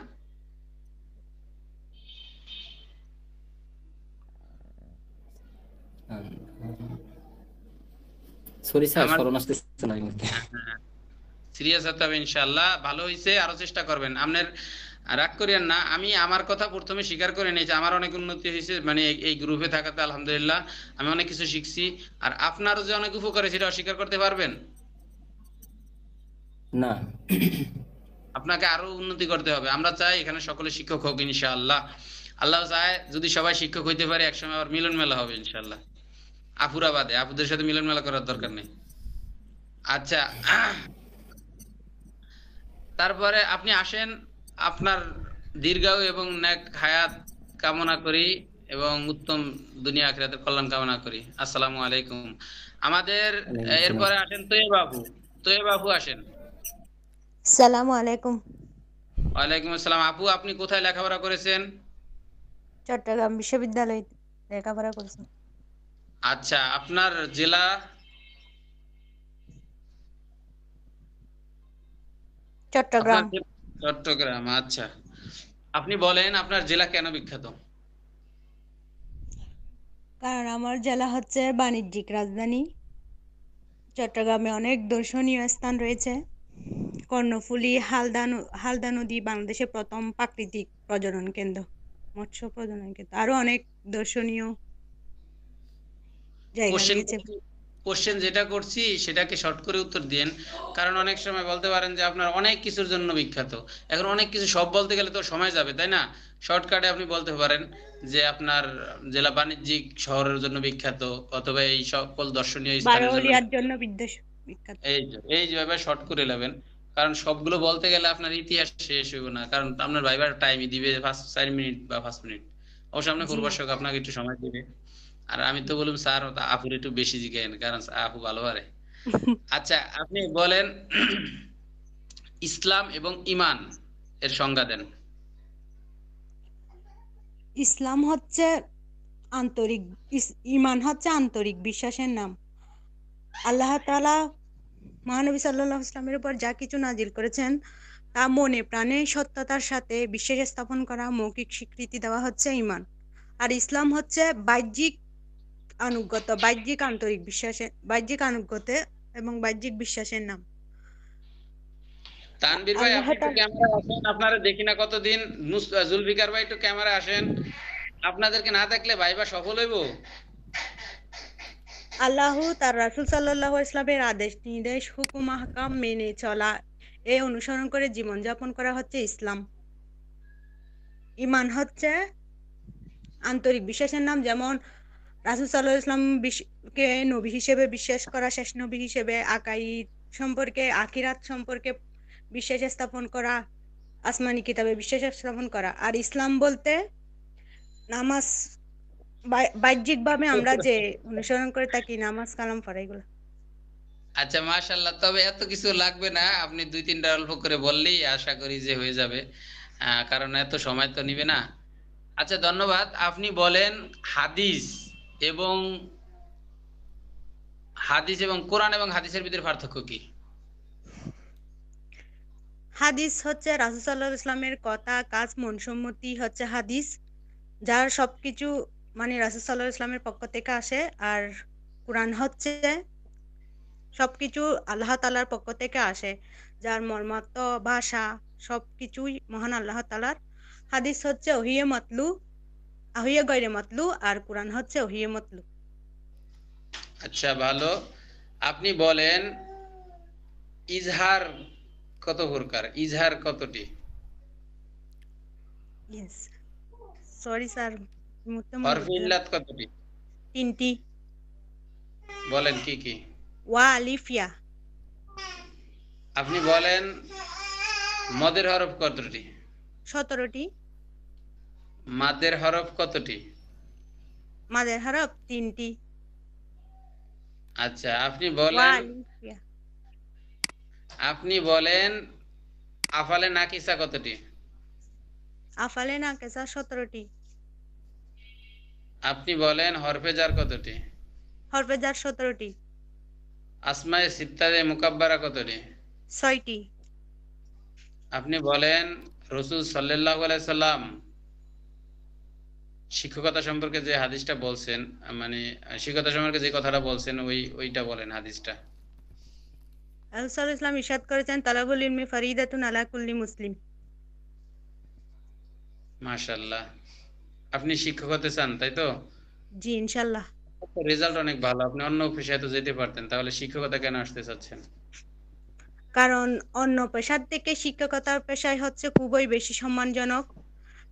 সরি স্যার, আমার স্মরণ আসতেছে না এই মুহূর্তে। সিরিয়াস হতে হবে ইনশাআল্লাহ। ভালো হইছে, আরো চেষ্টা করবেন। আপনার রাগ করিয়েন না, আমি আমার কথা প্রথমে স্বীকার করে নিয়েছি, আমার অনেক উন্নতি হয়েছে, মানে এই গ্রুপে থাকাতে আলহামদুলিল্লাহ আমি অনেক কিছু শিখছি। আর আপনারও যে অনেক উপকার সেটা অস্বীকার করতে পারবেন না। আপনাকে আরো উন্নতি করতে হবে। আমরা চাই এখানে সকলে শিক্ষক হোক ইনশাআল্লাহ। আল্লাহ চায় যদি সবাই শিক্ষক হইতে পারে একসময় আবার মিলন মেলা হবে ইনশাআল্লাহ। আপুরা বাদে, আপুদের সাথে মিলন মেলা করার দরকার নেই। আচ্ছা, তারপরে আপনি আসেন, আপনার দীর্ঘায়ু এবং নেক হায়াত কামনা করি। এবং উত্তম দুনিয়া আখিরাতের কল্যাণ কামনা করি। আসসালামু আলাইকুম। আমাদের এরপরে আসেন তোয়েব আপু আসেন। সালামু আলাইকুম। ওয়ালাইকুম আসসালাম। আপু, আপনি কোথায় লেখাপড়া করেছেন? চট্টগ্রাম বিশ্ববিদ্যালয়ে লেখাপড়া করেছি। আচ্ছা, আপনার জেলা? চট্টগ্রাম। চট্টগ্রাম। আচ্ছা, আপনি বলেন আপনার জেলা কেন বিখ্যাত? কারণ আমার জেলা হচ্ছে বাণিজ্যিক রাজধানী। চট্টগ্রামে অনেক দর্শনীয় স্থান রয়েছে। কর্ণফুলী, হালদা নদী বাংলাদেশের প্রথম প্রাকৃতিক প্রজনন কেন্দ্র, মৎস্য প্রজনন কেন্দ্র। আরো অনেক দর্শনীয় জায়গা রয়েছে। কোশ্চেন যেটা করছি সেটাকে শর্ট করে উত্তর দিন, কারণ অনেক সময় বলতে পারেন যে আপনার অনেক কিছুর জন্য বিখ্যাত। এখন অনেক কিছু সব বলতে গেলে তো সময় যাবে, তাই না? শর্টকাটে আপনি বলতে পারেন যে আপনার জেলা বাণিজ্যিক শহরের জন্য বিখ্যাত, অথবা এই সকল দর্শনীয় স্থানের জন্য বারোলিয়ার জন্য বিখ্যাত। এই যেভাবে শর্ট করে নেবেন, কারণ সবগুলো বলতে গেলে আপনার ইতিহাস শেষ হইব না, কারণ আপনার ভাইবার টাইমই দিবে 4 মিনিট বা 5 মিনিট। অবশ্য আপনার পূর্বাশক আপনাকে একটু সময় দিবে। আর আমি তো বললাম স্যার আপুর একটু বেশি জিজ্ঞেন, কারণ আপু ভালো পারে। আচ্ছা, আপনি বলেন ইসলাম এবং ঈমান এর সংজ্ঞা দেন। ইসলাম হচ্ছে আন্তরিক, ঈমান হচ্ছে আন্তরিক বিশ্বাসের নাম। আল্লাহ তাআলা মহানবী সাল্লাল্লাহু আলাইহি ওয়াসাল্লামের উপর যা কিছু নাজিল করেছেন তা মনে প্রাণে সত্যতার সাথে বিশ্বাস স্থাপন করা, মৌখিক স্বীকৃতি দেওয়া হচ্ছে ঈমান। আর ইসলাম হচ্ছে বাহ্যিক আনুগত্য, বাহ্যিক আন্তরিক বিশ্বাসের, বাহ্যিক আনুগত্যে এবং বাহ্যিক বিশ্বাসের নাম। তানভীর ভাই, আপনি একটু ক্যামেরা আসেন, আপনারা দেখি না কতদিন। জুলফিকার ভাই একটু ক্যামেরা আসেন, আপনাদেরকে না দেখলে ভাইবা সফল হইব? আল্লাহ তার রাসূল সাল্লাল্লাহু আলাইহি ওয়াসাল্লামের আদেশ নির্দেশ, হুকুম আহকাম মেনে চলা, এই অনুসরণ করে জীবনযাপন করা হচ্ছে ইসলাম। ঈমান হচ্ছে আন্তরিক বিশ্বাসের নাম। যেমন রাসূল সাল্লাল্লাহু আলাইহি ওয়াসাল্লাম কে নবী হিসেবে বিশ্বাস করা, শেষ নবী হিসেবে, আকাইদ সম্পর্কে, আখিরাত সম্পর্কে বিশ্বাস স্থাপন করা, আসমানি কিতাবে বিশ্বাস স্থাপন করা। আর ইসলাম বলতে নামাজ, বাহ্যিকভাবে আমরা যে অনুসরণ করে থাকি, নামাজ কালাম পড়া, এগুলো। আচ্ছা, মাশাআল্লাহ। তবে এত কিছু লাগবে না, আপনি 2-3টা অল্প করে বললেই আশা করি যে হয়ে যাবে, কারণ এত সময় তো নিবে না। আচ্ছা, ধন্যবাদ। আপনি বলেন এবং কোরআন এবং হাদিসের ভিতরে পার্থক্য কি? হাদিস হচ্ছে রাসূল সাল্লাল্লাহু আলাইহি ওয়াসাল্লামের কথা, কাজ, মনসম্মতি হচ্ছে হাদিস, যার সবকিছু মানে রাসূল সাল্লাল্লাহু আলাইহি ওয়াসাল্লামের পক্ষ থেকে আসে। আর কোরআন হচ্ছে সবকিছু আল্লাহ তাআলার পক্ষ থেকে আসে, যার মর্মার্থ, ভাষা সবকিছুই মহান আল্লাহ তাআলার। হাদিস হচ্ছে ওহিয়ে মাতলু, ওহিয়ে গায়রে মাতলু, আর কোরআন হচ্ছে ওহিয়ে মাতলু। আচ্ছা, ভালো। আপনি বলেন ইজহার কত প্রকার, ইজহার কতটি? ইয়েস, সরি স্যার, হরফে ইল্লাত কতটি? 3টি। বলেন কি কি? ওয়া আলিফ ইয়া। আপনি বলেন মদের হরফ কতটি? 17টি। মাদের হরফ কতটি? মাদের হরফ 3টি। আচ্ছা, আপনি ওয়া বলেন আলিফ ইয়া। আফালে নাকিসা কতটি? আফালে নাকিসা 17টি। আপনি বলেন হরফে জার কতটি? হরফে জার 17টি। আসমায়ে সিত্তায়ে মুকাব্বারা কতটি? 6টি। আপনি বলেন রাসূল সাল্লাল্লাহু আলাইহি সাল্লাম শিক্ষকতা সম্পর্কে যে হাদিসটা বলছেন, মানে শিক্ষকতা সম্পর্কে যে কথাটা বলছেন, ওইটা বলেন হাদিসটা। রাসূল সাল্লাল্লাহু আলাইহি ওয়াসাল্লাম ইরশাদ করেছেন, তালাবুল ইলমি ফারিদাতুন আলা কুল্লি মুসলিম। মাশাআল্লাহ। আপনি শিক্ষক হতে চান, তাই তো? জি, ইনশাআল্লাহ। রেজাল্ট অনেক ভালো, আপনি অন্য পেশায় তো যেতে পারতেন, তাহলে শিক্ষকতা কেন আসতে চাচ্ছেন? কারণ অন্য পেশার থেকে শিক্ষকতার পেশায় হচ্ছে খুবই বেশি সম্মানজনক।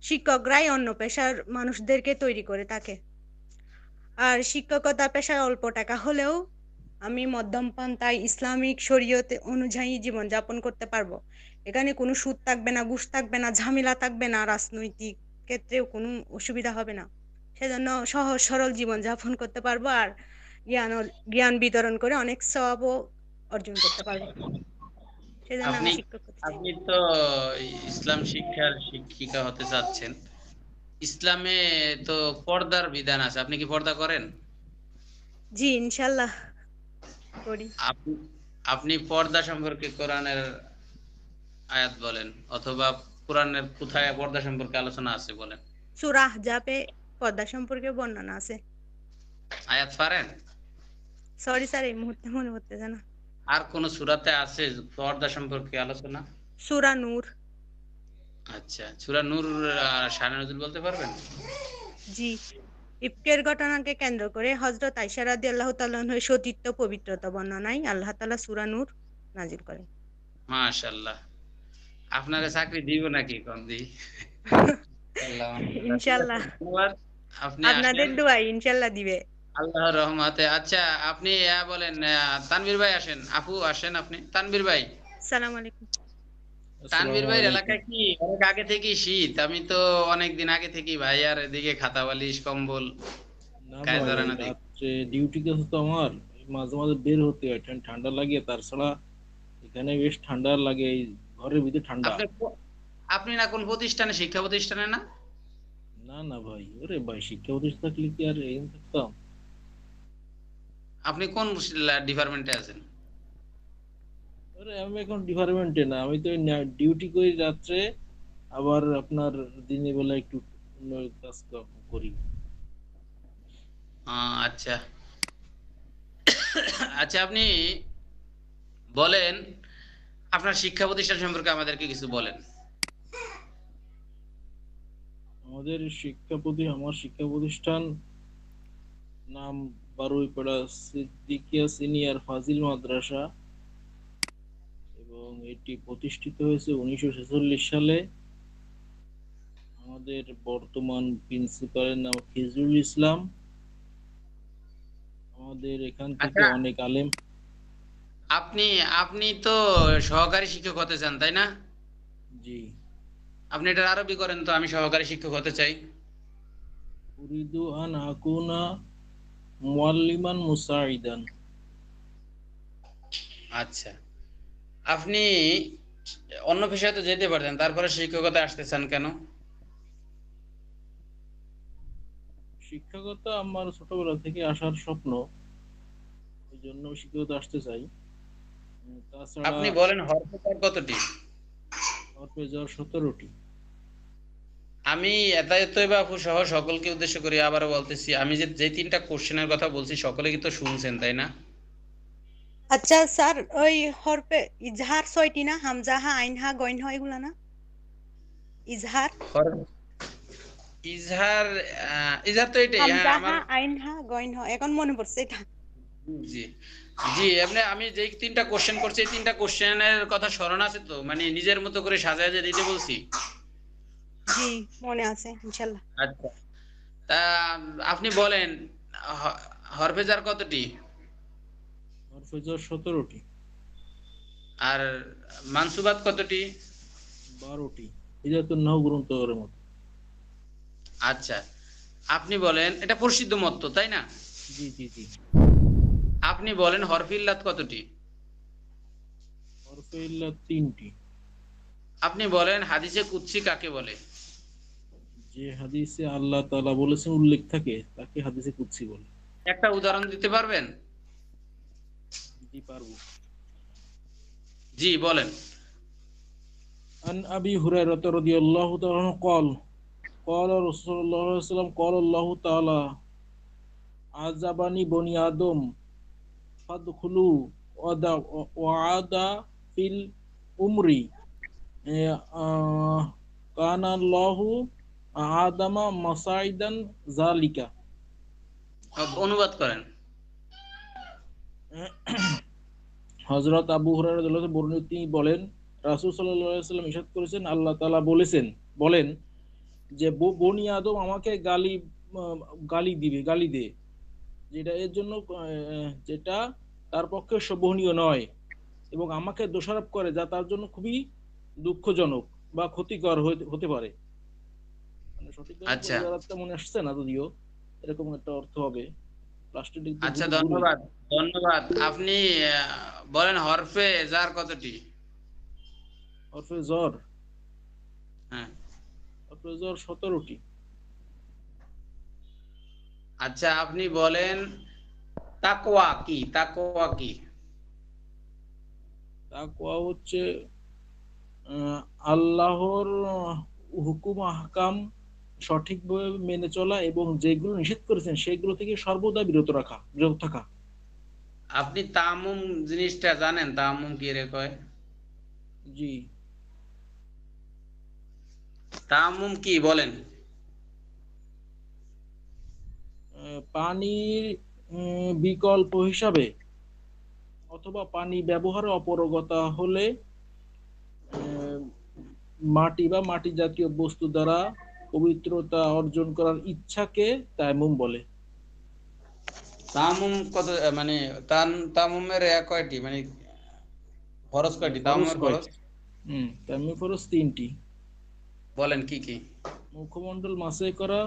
শিক্ষকরাই অন্য পেশার মানুষদেরকে তৈরি করে থাকে। আর শিক্ষকতা পেশায় অল্প টাকা হলেও আমি মধ্যম পন্থায় ইসলামিক শরীয়ত অনুযায়ী জীবনযাপন করতে পারবো। এখানে কোনো সুদ থাকবে না, ঘুষ থাকবে না, ঝামেলা থাকবে না, রাজনৈতিক ক্ষেত্রেও কোনো অসুবিধা হবে না। সেজন্য সহজ সরল জীবন যাপন করতে পারবো আর জ্ঞান বিতরণ করে অনেক সওয়াবও অর্জন করতে পারবো। সেজন্য আপনি আমি শিক্ষক হতে চাই। আপনি তো ইসলাম শিক্ষার শিক্ষিকা হতে চাচ্ছেন। ইসলামে তো পর্দার বিধান আছে, আপনি কি পর্দা করেন? জি ইনশাল্লাহ করি। আপনি আপনি পর্দা সম্পর্কে কোরআনের আয়াত বলেন, অথবা কোরআনের কোথায় পর্দা সম্পর্কে আলোচনা আছে বলেন। সূরা আহজাবে পর্দা সম্পর্কে বর্ণনা আছে। আয়াত পারেন? সরি স্যার, এই মুহূর্তে মনে পড়তেছে না। আর কোন সূরাতে আছে পর্দা সম্পর্কে আলোচনা? সূরা নূর। আচ্ছা, সূরা নূর শানে নজুল বলতে পারবেন? জি, ইফকের ঘটনাকে কেন্দ্র করে হযরত আয়েশা রাদিয়াল্লাহু তাআলা আনহার সতীত্ব পবিত্রতা বর্ণনায় আল্লাহ তাআলা সূরা নূর নাজিল করেন। মাশাআল্লাহ। আপনারে চাকরি দিব নাকি কোন দি? ইনশাআল্লাহ ধন্যবাদ। আপনি আপনাদের আসেন দোয়ায় ইনশাআল্লাহ দিবে। আল্লাহর রহমতে। আচ্ছা, আপনি বলেন, তানভীর ভাই আসেন, আপু আসেন, আপনি তানভীর ভাই। সালাম আলাইকুম। তানভীর ভাইয়ের এলাকায় কি অনেক আগে থেকেই শীত? আমি তো অনেকদিন আগে থেকেই ভাই আর এদিকে খাতা বালিশ কম্বল না গায়ে ভাই, ধরে না দেখি। রাত্রে ডিউটিতে আছে তো আমার, মাঝে মাঝে বের হতে হয়, ঠান্ডা লাগে। তাছাড়া এখানে বেশ ঠান্ডা লাগে, এই ঘরের ভিতরে ঠান্ডা। আপনি না কোন প্রতিষ্ঠানে, শিক্ষা প্রতিষ্ঠানে না? না না ভাই, ওরে ভাই শিক্ষা প্রতিষ্ঠান থাকলে কি আর এই থাকতাম? আপনি কোন ডিপার্টমেন্টে আছেন? আরে আমি এখন ডিপার্টমেন্টে না, আমি তো ডিউটি করি রাত্রে, আবার আপনার দিনের বেলা একটু অন্য কাজ করি। আচ্ছা আচ্ছা, আপনি বলেন আপনার শিক্ষা প্রতিষ্ঠান সম্পর্কে আমাদেরকে কিছু বলেন। আমার শিক্ষা প্রতিষ্ঠান নাম বারুইপাড়া সিদ্দিকিয়া সিনিয়র ফাজিল মাদ্রাসা, এবং এটি প্রতিষ্ঠিত হয়েছে 1946 সালে। আমাদের বর্তমান প্রিন্সিপালের নাম ফিজরুল ইসলাম। আমাদের এখান থেকে আচ্ছা, অনেক আলেম। আপনি আপনি তো সহকারী শিক্ষক হতে চান, তাই না? জি। আপনি এটা আরবি করেন তো, আমি সহকারী শিক্ষক হতে চাই। উরিদু আন আকুনা মুআল্লিমান মুসাইদান। আচ্ছা, আপনি অন্য পেশায় তো যেতে পারতেন, তারপরে শিক্ষকতা আসতে চান কেন? শিক্ষকতা আমার ছোটবেলা থেকে আসার স্বপ্ন, এই জন্য শিক্ষকতা আসতে চাই। তাছাড়া আপনি বলেন হরফেজার কতটি? হরফেজার 17টি। আমি এতায়ত বাপু সহ সকলকে উদ্দেশ্য করে আবারও বলতেছি, আমি যে তিনটা কোশ্চেনের কথা বলছি সকলে কি তো শুনছেন, তাই না? আচ্ছা স্যার, ওই হরফে ইজহার 6টি না? হামজা হা, আইন হা, গইন হা, এগুলা না? ইজহার ইজহার ইজহার তো এটাই। হ্যাঁ, হামজা আমার হা, আইন হা, গইন হা, এখন মনে পড়ছে এটা। জি জি, আমি যে তিনটা কোশ্চেন করছি এই তিনটা কোশ্চেনের কথা স্মরণ আছে তো, মানে নিজের মতো করে সাজায় যে দিতে বলছি। জি মনে আছে ইনশাআল্লাহ। আচ্ছা, তা আপনি বলেন হরফেজার কতটি? হরফেজার 17টি। আর মানসুবাত কতটি? 12টি। হিদায়াতুন নাহু গ্রন্থের মতো। আচ্ছা, আপনি বলেন, এটা প্রসিদ্ধ মত তো, তাই না? জি জি জি। আপনি বলেন হরফে ইল্লাত কতটি? হরফে ইল্লাত 3টি। আপনি বলেন হাদিসে কুদসি কাকে বলে? যে হাদিসে আল্লাহ তাআলা বলেছেন উল্লেখ থাকে তাকে হাদিসে কুদসি বলে। একটা উদাহরণ দিতে পারবেন? জি পারবো। জি বলেন। আন আবি হুরায়রা রাদিয়াল্লাহু তাআলা আনহু قال قال رسول الله صلى الله عليه وسلم قال الله تعالى আযাবানি বনি আদম ফাদখুলু ওয়াদা ফিল উমরি কানা আল্লাহু আদামা মাসাইদান জালিকা। অনুবাদ করেন। হযরত আবু হুরায়রা রাদিয়াল্লাহু আনহু বর্ণিত, তিনি বলেন রাসূল সাল্লাল্লাহু আলাইহি ওয়াসাল্লাম ইরশাদ করেছেন, আল্লাহ তাআলা বলেন যে বনি আদম আমাকে গালি দে, যেটা এর জন্য যেটা তার পক্ষে শোভনীয় নয়, এবং আমাকে দোষারোপ করে যা তার জন্য খুবই দুঃখজনক বা ক্ষতিকর হতে পারে। মানে সঠিক আচ্ছা মনে আসছে না যদিও। এরকম একটা অর্থ হবে। লাস্টের দিক আচ্ছা, দিয়ে গুরু। ধন্যবাদ ধন্যবাদ। আপনি বলেন হরফে জার কতটি? হরফে জর, হ্যাঁ, হরফে জর 17টি। আচ্ছা আপনি বলেন তাকওয়া কি? তাকওয়া কি? তাকওয়া হচ্ছে আল্লাহর হুকুম আহকাম সঠিকভাবে মেনে চলা এবং যেগুলো নিষেধ করেছেন সেগুলো থেকে সর্বদা বিরত থাকা। আপনি তায়াম্মুম জিনিসটা জানেন? তায়াম্মুম কি রে কয়? জি। তায়াম্মুম কি বলেন? পানির বিকল্প হিসাবে অথবা পানি ব্যবহারে অপারগতা হলে মাটি বা মাটি জাতীয় বস্তু দ্বারা পবিত্রতা অর্জন করার ইচ্ছাকে তায়াম্মুম বলে। তায়াম্মুম কত মানে তায়াম্মুমের কয়টি মানে ফরজ কয়টি? তায়াম্মুমের ফরজ তায়াম্মুমের ফরজ 3টি। বলেন কি কি? মুখমণ্ডল মাসাই করা,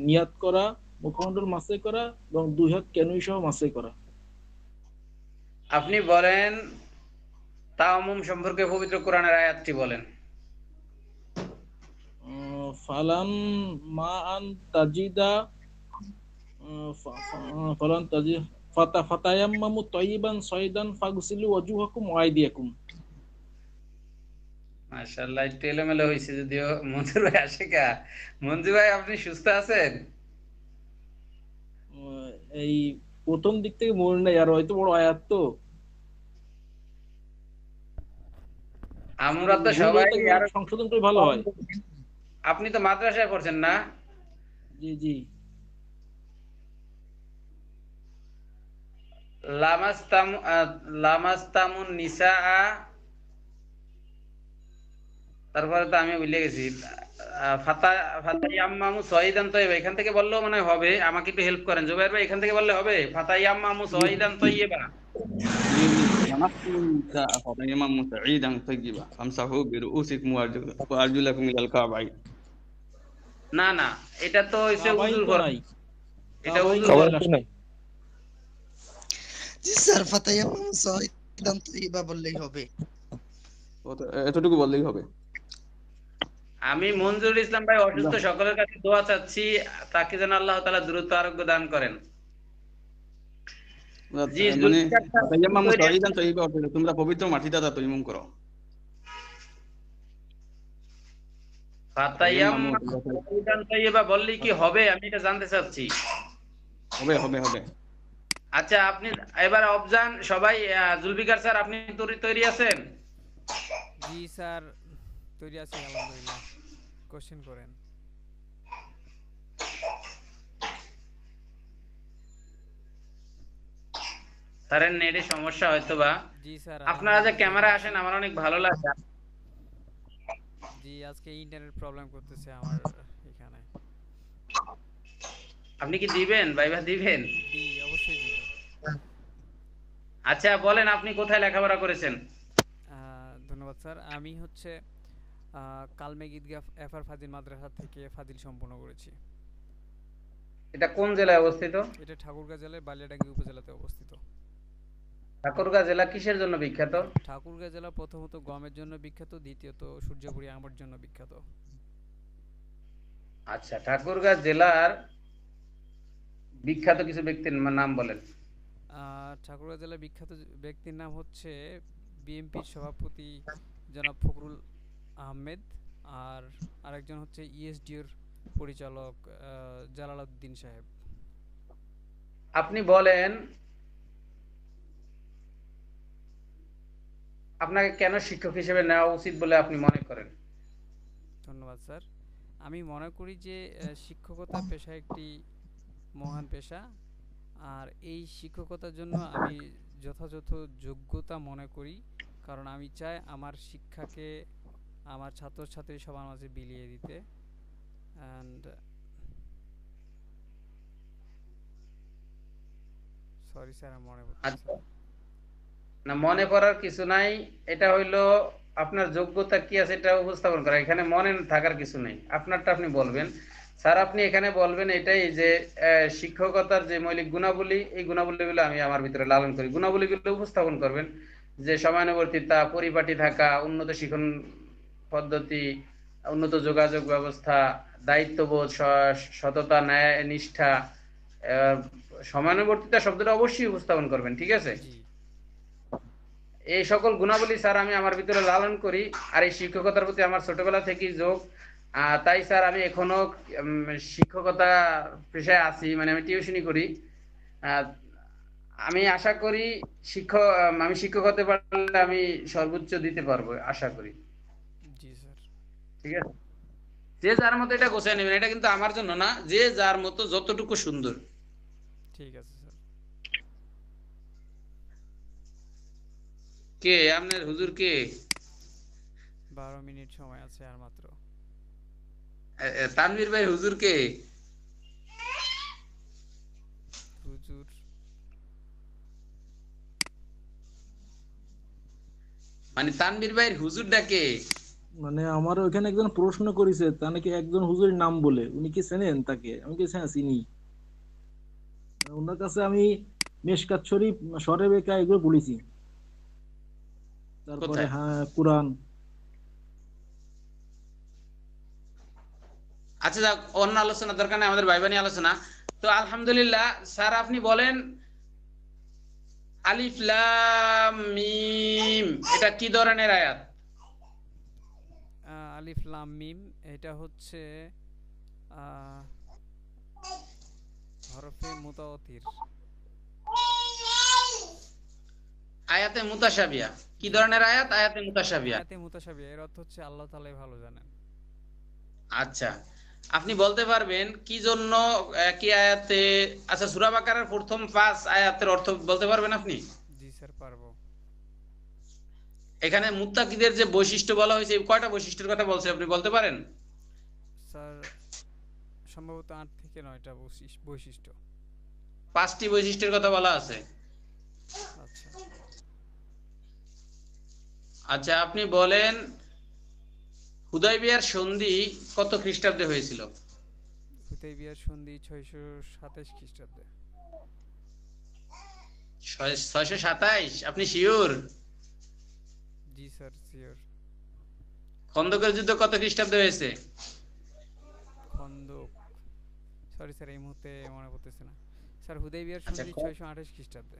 নিয়াত করা, মুখমণ্ডল মাসাই করা এবং 2 হাত ক্যানুই সহ মাসাই করা। আপনি বলেন তায়াম্মুম সম্পর্কে পবিত্র কোরআনের আয়াতটি বলেন। ফালান মা আন তাজিদা ফালান তাজি ফাতায়াম্মামু তাইয়িবান সাইদান ফাগসিলু ওয়াজুহাকুম ওয়া আইদিয়াকুম। মাশাআল্লাহ, একটু এলোমেলো হয়েছে যদিও। মঞ্জুর ভাই আসে কা? মঞ্জু ভাই আপনি সুস্থ আছেন? এই প্রথম দিক থেকে মনে নাই, আর হয়তো বড় আয়াত তো আমরা তো সবাই সংশোধন করে ভালো হয়। আপনি তো মাদ্রাসায় পড়ছেন না? জি জি। লামাস্তামুন নিসা, তারপরে তো আমি ভুলে গেছি। ফাতায়াম্মামু সাইদান তাইয়্যিবা, এখান থেকে বললেও মানে হবে। আমাকে একটু হেল্প করেন জুবাইর ভাই, এখান থেকে বললে হবে? ফাতায়াম্মামু সাইদান তাইয়্যিবা। ফাতায়াম্মামু সাইদান তাইয়্যিবা ফামসাহু বিরুউসিকুম ওয়া আরজুলাকুম ইলাল কাবাইন। না না, এটা তো হইছে উজুর ফরজ। এটা উজুর কাবাইন ফরজ। তো নাই। জি স্যার, ফাতায়াম্মামু সাইদান তাইয়্যিবা বললেই হবে। এতটুকু বললেই হবে। আমি মঞ্জুরুল ইসলাম ভাই অসুস্থ, সকলের কাছে দোয়া চাচ্ছি তাকে যেন আল্লাহ তাআলা দ্রুত আরোগ্য দান করেন। জি, মানে ফাতায়াম্মামু সাইদান তাইয়্যিবা অর্থ তোমরা পবিত্র মাটি দ্বারা তায়াম্মুম করো। ফাতায়াম্মামু সাইদান তাইয়্যিবা বললেই কি হবে? আমি এটা জানতে চাচ্ছি। হবে হবে হবে। আচ্ছা, আপনি এবার অবজান সবাই, জুলফিকার স্যার আপনি তৈরি আছেন? জি স্যার, তৈরি আছি আলহামদুলিল্লাহ। কোশ্চেন করেন। স্যারের নেটে সমস্যা হয়তো বা। জি স্যার, আপনারা যে ক্যামেরা আসেন আমার অনেক ভালো লাগে। জি, আজকে ইন্টারনেট প্রবলেম করতেছে আমার এখানে। আপনি কি দিবেন ভাইবা? দিবেন? জি, অবশ্যই দিব। আচ্ছা বলেন, আপনি কোথায় লেখাপড়া করেছেন? ধন্যবাদ স্যার। আমি হচ্ছে কালমেঘ ঈদগাহ এফআর ফাজিল মাদ্রাসা থেকে ফাজিল সম্পন্ন করেছি। এটা কোন জেলায় অবস্থিত? এটা ঠাকুরগাঁও জেলার বালিয়াডাঙ্গি উপজেলাতে অবস্থিত। ঠাকুরগাঁও জেলা কিসের জন্য বিখ্যাত? ঠাকুরগাঁও জেলা প্রথমত গমের জন্য বিখ্যাত, দ্বিতীয়ত সূর্যপুরি আমের জন্য বিখ্যাত। আচ্ছা, ঠাকুরগাঁও জেলার বিখ্যাত কিছু ব্যক্তির নাম বলেন। ঠাকুরগাঁও জেলার বিখ্যাত ব্যক্তির নাম হচ্ছে বিএনপির সভাপতি জনাব ফখরুল আহমেদ, আর আরেকজন হচ্ছে ইএসডির পরিচালক জালালউদ্দিন সাহেব। আপনি বলেন আপনাকে কেন শিক্ষক হিসেবে নেওয়া উচিত বলে আপনি মনে করেন? ধন্যবাদ স্যার। আমি মনে করি যে শিক্ষকতা পেশা একটি মহান পেশা, আর এই শিক্ষকতার জন্য আমি যথাযথ যোগ্যতা মনে করি, কারণ আমি চাই আমার শিক্ষাকে আমার ছাত্রছাত্রী সবার মাঝে বিলিয়ে দিতে। অ্যান্ড সরি স্যার, আমার মনে পড়ছে না, মনে করার কিছু নাই। এটা হইলো আপনার যোগ্যতা কি আছে এটা উপস্থাপন করা, এখানে মনে থাকার কিছু নেই। আপনারটা আপনি বলবেন। স্যার আপনি এখানে বলবেন এটাই যে শিক্ষকতার যে মৌলিক গুণাবলী, এই গুণাবলীগুলো আমি আমার ভিতরে লালন করি, গুণাবলীগুলো উপস্থাপন করবেন যে সময়ানুবর্তিতা, পরিপাটি থাকা, উন্নত শিক্ষণ পদ্ধতি, উন্নত যোগাযোগ ব্যবস্থা, দায়িত্ববোধ, সততা, ন্যায় নিষ্ঠা, সময়ানুবর্তিতা শব্দটা অবশ্যই উপস্থাপন করবেন, ঠিক আছে? জি এই সকল গুণাবলী স্যার আমি আমার ভিতরে লালন করি, আর এই শিক্ষকতার প্রতি আমার ছোটবেলা থেকেই ঝোঁক। তাই স্যার আমি এখনো শিক্ষকতা পেশায় আছি, মানে আমি টিউশনি করি। আহ, আমি আশা করি আমি শিক্ষক হতে পারলে আমি সর্বোচ্চ দিতে পারবো, আশা করি, জি স্যার ঠিক আছে? যে যার মতো এটা গোছায় নেবেন, এটা কিন্তু আমার জন্য না, যে যার মতো যতটুকু সুন্দর। ঠিক আছে স্যার। কে আপনার হুজুর কে? 12 মিনিট সময় আছে আর মাত্র। তানভীর ভাই হুজুর কে? হুজুর মানে তানভীর ভাইয়ের হুজুরটা কে? মানে আমার ওখানে একজন প্রশ্ন করেছে, তা নাকি একজন হুজুরের নাম বলে, উনি কি চেনেন তাকে? আমি কি হ্যাঁ চিনি। ওনার কাছে আমি মেশকাত শরীফ, সরে বেকা এগুলো বলেছি, তারপরে কোথায়? হ্যাঁ কোরআন। আচ্ছা যাক, অন্য আলোচনা দরকার নেই, আমাদের ভাইবানি আলোচনা। তো আলহামদুলিল্লাহ স্যার আপনি বলেন আলিফ লাম মিম এটা কি ধরনের আয়াত? আলিফ লাম মিম এটা হচ্ছে হরফে মুতাওয়াতির। আয়াতে মুতাশাবিয়া কি ধরনের আয়াত? আয়াতে মুতাশাবিয়া। আয়াতে মুতাশাবিহ এর অর্থ হচ্ছে আল্লাহ তাআলাই ভালো জানেন। আচ্ছা, আপনি বলতে পারবেন কি জন্য কি আয়াতে, আচ্ছা সূরা বাকারার প্রথম 5 আয়াতের অর্থ বলতে পারবেন আপনি? জি স্যার পারবো। এখানে মুত্তাকিদের যে বৈশিষ্ট্য বলা হয়েছে, এই কয়টা বৈশিষ্ট্যের কথা বলছে আপনি বলতে পারেন? স্যার সম্ভবত 8 থেকে 9টা বৈশিষ্ট্য। 5টি বৈশিষ্ট্যের কথা বলা আছে। আচ্ছা আচ্ছা আপনি বলেন হুদায়বিয়ার সন্ধি কত খ্রিস্টাব্দে হয়েছিল? হুদায়বিয়ার সন্ধি 627 খ্রিস্টাব্দে। 627? আপনি শিওর? জি স্যার শিওর। খন্দকের যুদ্ধ কত খ্রিস্টাব্দে হয়েছে? খন্দক সরি স্যার এই মুহূর্তে মনে পড়তেছে না স্যার। হুদায়বিয়ার আচ্ছা, সন্ধি 628 খ্রিস্টাব্দে।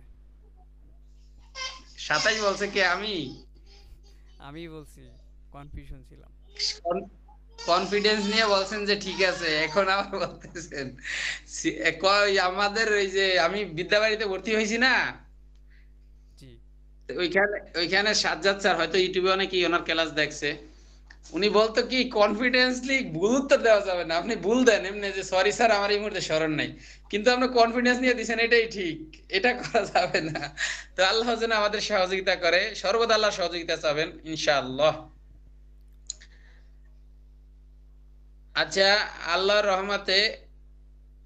27 বলছে কে? আমি বলছি, কনফিউশন ছিলাম। কনফিডেন্স নিয়ে বলছেন যে ঠিক আছে, এখন আবার বলতেছেন আমাদের ওই যে আমি বিদ্যাবাড়িতে ভর্তি হয়েছি না, জি ওইখানে সাজ্জাদ স্যার, হয়তো ইউটিউবে অনেকেই ওনার ক্লাস দেখছে, উনি বলতো কি কনফিডেন্সলি ভুল উত্তর দেওয়া যাবে না, আপনি ভুল দেন এমনি যে সরি স্যার আমার এই মুহূর্তে স্মরণ নাই, কিন্তু আপনি কনফিডেন্স নিয়ে দিচ্ছেন এটাই ঠিক, এটা করা যাবে না। তো আল্লাহ যেন আমাদের সহযোগিতা করে, সর্বদা আল্লাহ সহযোগিতা চাবেন ইনশাআল্লাহ। আচ্ছা, আল্লাহর রহমতে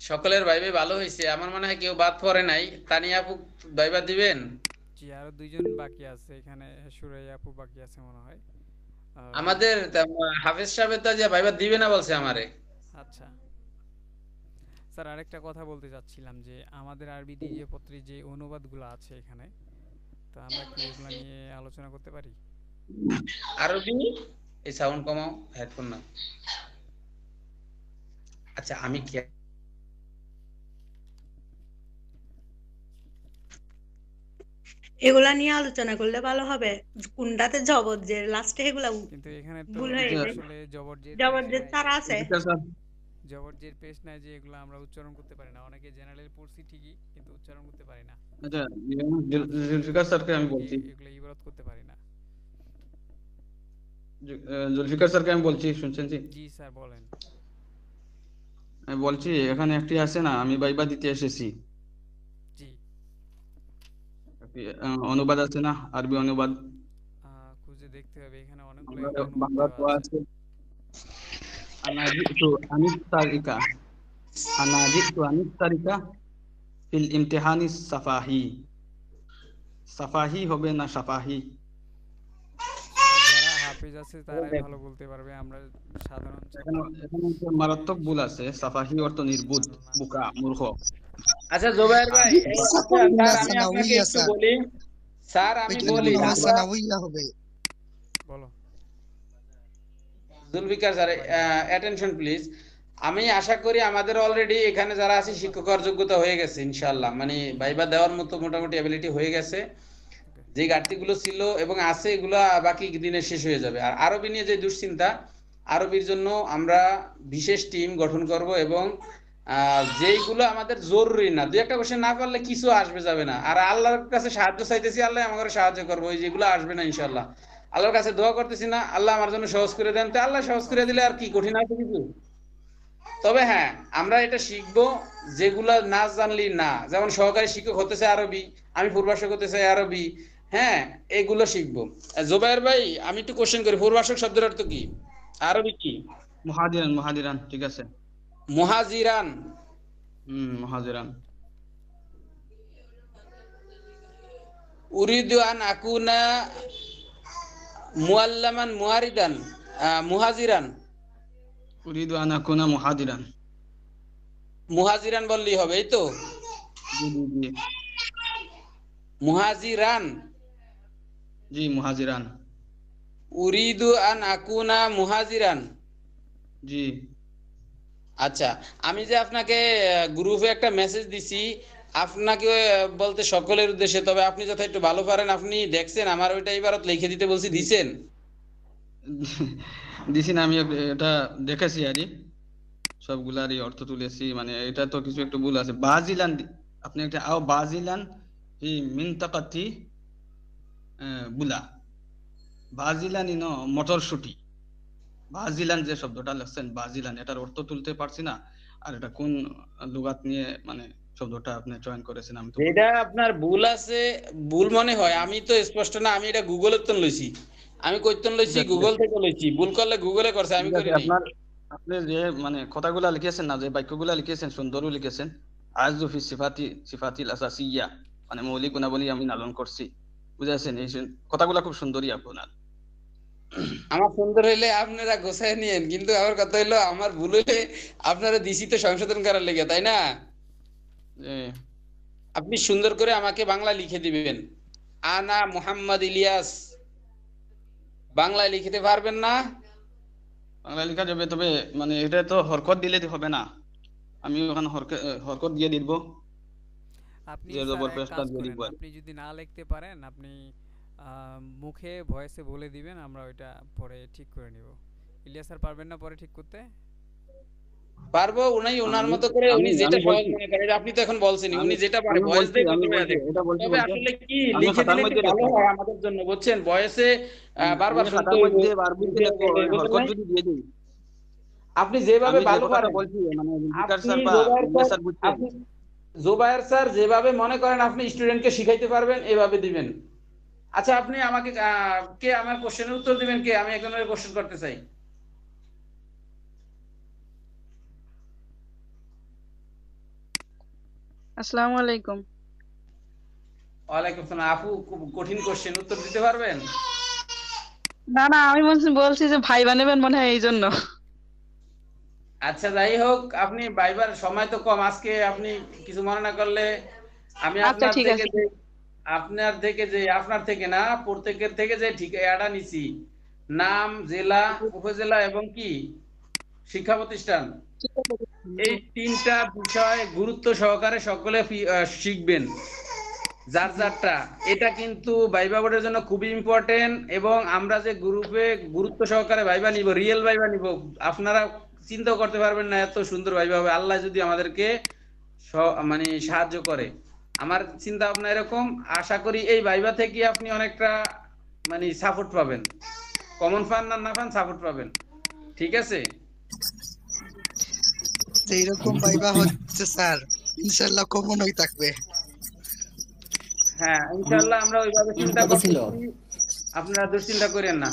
সকলের ভাইবে ভালো হয়েছে, আমার মনে হয় কেউ বাদ পড়ে নাই। তানিয়া আপু ভাইবা দিবেন? জি আরো দুইজন বাকি আছে এখানে, সুরাইয়া আপু বাকি আছে মনে হয়। আমাদের হাফেজ সাহেব তো যে ভাইবা দিবে না বলছে আমারে। আচ্ছা স্যার আরেকটা কথা বলতে চাচ্ছিলাম যে আমাদের আরবি দ্বিতীয় পত্রে যে অনুবাদগুলো আছে এখানে, তো আমরা কি এগুলো নিয়ে আলোচনা করতে পারি? আরবি এই সাউন্ড কমাও, হেডফোন না। আচ্ছা আমি কি এগুলা নিয়ে আলোচনা করলে ভালো হবে, কোনটাতে জবর যে লাস্টে এগুলা কিন্তু এখানে তো ভুল হয়ে গেছে। আসলে জবরজের তারা আছে জবরজের পেশ নাই যে এগুলো আমরা উচ্চারণ করতে পারি না, অনেকে জেনারেল পড়ছি ঠিকই কিন্তু উচ্চারণ করতে পারি না। আচ্ছা জুলফিকার স্যারকে আমি বলছি, এগুলো ইবারত করতে পারি না। জুলফিকার স্যারকে আমি বলছি, শুনছেন? জি স্যার বলেন। আমি বলছি এখানে একটি আছে না, আমি বাইবা দিতে এসেছি, জি একটি অনুবাদ আছে না, আরবি অনুবাদ, খুঁজে দেখতে হবে, এখানে অনেকগুলো বাংলা তো আছে। আনাজিতু আনিত্তারিকা, আনাজিতু আনিত্তারিকা ফিল ইমতিহানি সাফাহি। সাফাহি হবে না সাফাহি? যারা হাফেজ আছে তারাই ভালো বলতে পারবে, আমরা সাধারণ এখানে এখানে একটা মারাত্মক ভুল আছে, সাফাহি অর্থ নির্বুধ, বোকা, মূর্খ। আচ্ছা জুবায়ের ভাই, আচ্ছা স্যার আমি আপনাকে সানাউইয়া একটু স্যার, বলি, স্যার আমি ওইটা বলি, মনে হয় আমরা সানাউইয়া হবে। বলো। Zulfikar sir attention please. আমি আশা করি আমাদের অলরেডি এখানে যারা আছে শিক্ষক হওয়ার যোগ্যতা হয়ে গেছে ইনশাআল্লাহ, মানে ভাইবা দেওয়ার মতো মোটামুটি অ্যাবিলিটি হয়ে গেছে। যে ঘাটতিগুলো ছিল এবং আছে এগুলো বাকি দিনে শেষ হয়ে যাবে। আর আরবি নিয়ে যে দুশ্চিন্তা, আরবির জন্য আমরা বিশেষ টিম গঠন করব এবং যেইগুলো আমাদের জরুরি না, দুই একটা কোশ্চেন না পারলে কিছু আসবে যাবে না। আর আল্লাহর কাছে সাহায্য চাইতেছি, আল্লাহ আমাকে সাহায্য করবো, ওই যেগুলো আসবে না ইনশাআল্লাহ। আল্লাহর কাছে দোয়া করতেছি না আল্লাহ আমার জন্য সহজ করে দেন, তো আল্লাহ সহজ করে দিলে আর কি কঠিন আছে কিছু। তবে হ্যাঁ, আমরা এটা শিখবো যেগুলা না জানলি না, যেমন সহকারী শিক্ষক হতে চাই আরবি, আমি পূর্বাশক হতে চাই আরবি, হ্যাঁ এগুলো শিখবো। জুবায়ের ভাই আমি একটু কোশ্চেন করি, পূর্বাশক শব্দের অর্থ কি, আরবি কি? মুহাজিরান, মুহাজিরান, ঠিক আছে। মুহাজিরান, মুহাজিরান। উরিদু আন আকুনা মুআল্লামান মুহারিদান, মুহাজিরান, উরিদু আন আকুনা মুহাজিরান। মুহাজিরান বললেই হবে, এই তো? জি জি জি মুহাজিরান, জি মুহাজিরান, উরিদু আন আকুনা মুহাজিরান। জি। আচ্ছা, আমি যে আপনাকে গ্রুপে একটা মেসেজ দিছি আপনাকে বলতে সকলের উদ্দেশ্যে, তবে আপনি যথা একটু ভালো পারেন, আপনি দেখছেন আমার ওইটা ইবারত লিখে দিতে বলছি, দিছেন? দিছি না, আমি এটা দেখেছি আরই, সবগুলারই অর্থ তুলেছি। মানে এটা তো কিছু একটু ভুল আছে। বাজিলান, আপনি একটা আও বাজিলান ফি মিনতাকাতি বুলা, বাজিলান ইনো মটরশুটি, বাজিলান যে শব্দটা লিখছেন বাজিলান, এটার অর্থ তুলতে পারছি না। আর এটা কোন লুগাত নিয়ে মানে শব্দটা আপনি চয়ন করেছেন আমি তো এটা আপনার ভুল আছে, ভুল মনে হয়, আমি তো স্পষ্ট না, আমি এটা গুগলের তো লইছি, আমি কইতন লইছি, গুগল থেকে লইছি, ভুল করলে গুগলে করছে, আমি করি নাই। আপনার আপনি যে মানে কথাগুলা লিখেছেন না, যে বাক্যগুলা লিখেছেন সুন্দরও লিখেছেন। আযু ফি সিফাতিল আসাসিয়া, মানে মৌলিক গুণাবলী আমি লালন করছি, বুঝাছেন? এই কথাগুলা খুব সুন্দরই আপনার। আমার সুন্দর হইলে আপনারা গোছায় নিয়েন, কিন্তু আমার কথা হইলো আমার ভুল হইলে আপনারা দিছি তো সংশোধন করার লেগে, তাই না? আপনি সুন্দর করে আমাকে বাংলা লিখে দিবেন, আনা মুহাম্মদ ইলিয়াস, বাংলায় লিখতে পারবেন না? বাংলা লেখা যাবে, তবে মানে এটা তো হরকত দিলে হবে না, আমি ওখানে হরকত দিয়ে দিব। আপনি যে জবর পেশটা দিয়ে দিব। আপনি যদি না লিখতে পারেন আপনি মুখে ভয়েসে বলে দিবেন, আমরা ওইটা পরে ঠিক করে নিব। ইলিয়াস স্যার পারবেন না পরে ঠিক করতে? পারবো, উনি ওনার মতো করে উনি যেটা সহজ মনে করেন, আপনি তো এখন বলছেনই উনি যেটা পারে ভয়েস দিয়ে করতে পারে। তবে আসলে কি লিখে দিলে একটু ভালো হয় আমাদের জন্য, বুঝছেন? ভয়েসে বারবার শুনতে হবে, হরকত যদি দিয়ে দেই, আপনি যেভাবে ভালো পারেন, বলছি মানে আপনি জুবায়ের স্যার যেভাবে মনে করেন আপনি স্টুডেন্টকে শিখাইতে পারবেন এভাবে দিবেন। আচ্ছা, আপনি আমাকে কে আমার কোশ্চেনের উত্তর দিবেন কে? আমি একজনের কোশ্চেন করতে চাই। আসসালামু আলাইকুম। ওয়ালাইকুম আসসালাম। আপু খুব কঠিন কোশ্চেন, উত্তর দিতে পারবেন? না না, আমি বলছি যে ভাই বানাবেন মনে হয় এই জন্য। আচ্ছা যাই হোক, আপনি ভাইবার সময় তো কম আজকে, আপনি কিছু মনে না করলে আমি আচ্ছা ঠিক আছে। আপনার থেকে না প্রত্যেকের থেকে যে ঠিকানা নিছি, নাম, জেলা, উপজেলা এবং কি শিক্ষা প্রতিষ্ঠান, এই তিনটা বিষয় গুরুত্ব সহকারে সকলে শিখবেন যার যারটা। এটা কিন্তু ভাইবা বোর্ডের জন্য খুবই ইম্পর্টেন্ট, এবং আমরা যে গ্রুপে গুরুত্ব সহকারে ভাইবা নিব, রিয়েল ভাইবা নিব, আপনারা চিন্তা করতে পারবেন না এত সুন্দর ভাইবা হবে আল্লাহ যদি আমাদেরকে মানে সাহায্য করে। আমার চিন্তা ভাবনা এরকম, আশা করি এই ভাইবা থেকে আপনি অনেকটা মানে সাপোর্ট পাবেন, কমন পান না পান সাপোর্ট পাবেন, ঠিক আছে? এইরকম ভাইবা হচ্ছে স্যার, ইনশাআল্লাহ কমনই থাকবে। হ্যাঁ ইনশাআল্লাহ আমরা ওইভাবে চিন্তা করছি, আপনারা দুশ্চিন্তা করেন না।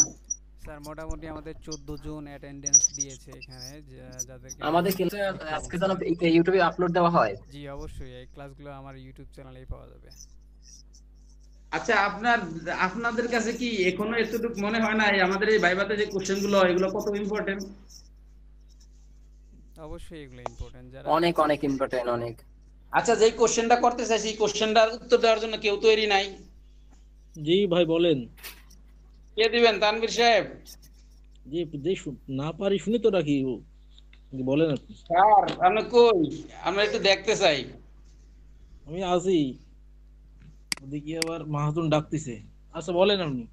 স্যার মোটামুটি আমাদের 14 জন অ্যাটেন্ডেন্স দিয়েছে এখানে, যাদেরকে আমাদের ক্লাসে আজকে যেন ইউটিউবে আপলোড দেওয়া হয়। জি অবশ্যই, এই ক্লাসগুলো আমার ইউটিউব চ্যানেলেই পাওয়া যাবে। আচ্ছা, আপনাদের কাছে কি এখনো এতটুকু মনে হয় না আমাদের এই ভাইভাতে যে কোশ্চেন গুলো এগুলো কত ইম্পর্টেন্ট? অবশ্যই এগুলো ইম্পর্টেন্ট। যারা অনেক অনেক ইম্পর্টেন্ট, অনেক। আচ্ছা, যেই কোশ্চেনটা করতে চাইছি এই কোশ্চেনটার উত্তর দেওয়ার জন্য কেউ তৈরি নাই? জি ভাই বলেন। কে দিবেন? তানভীর সাহেব? জি যে না পারি শুনি তো রাখি, বলেন আপনি। স্যার আপনি কই? আমরা একটু দেখতে চাই। আমি আছি, ওদিকে আবার মাহাতুন ডাকতেছে। আচ্ছা বলেন আপনি।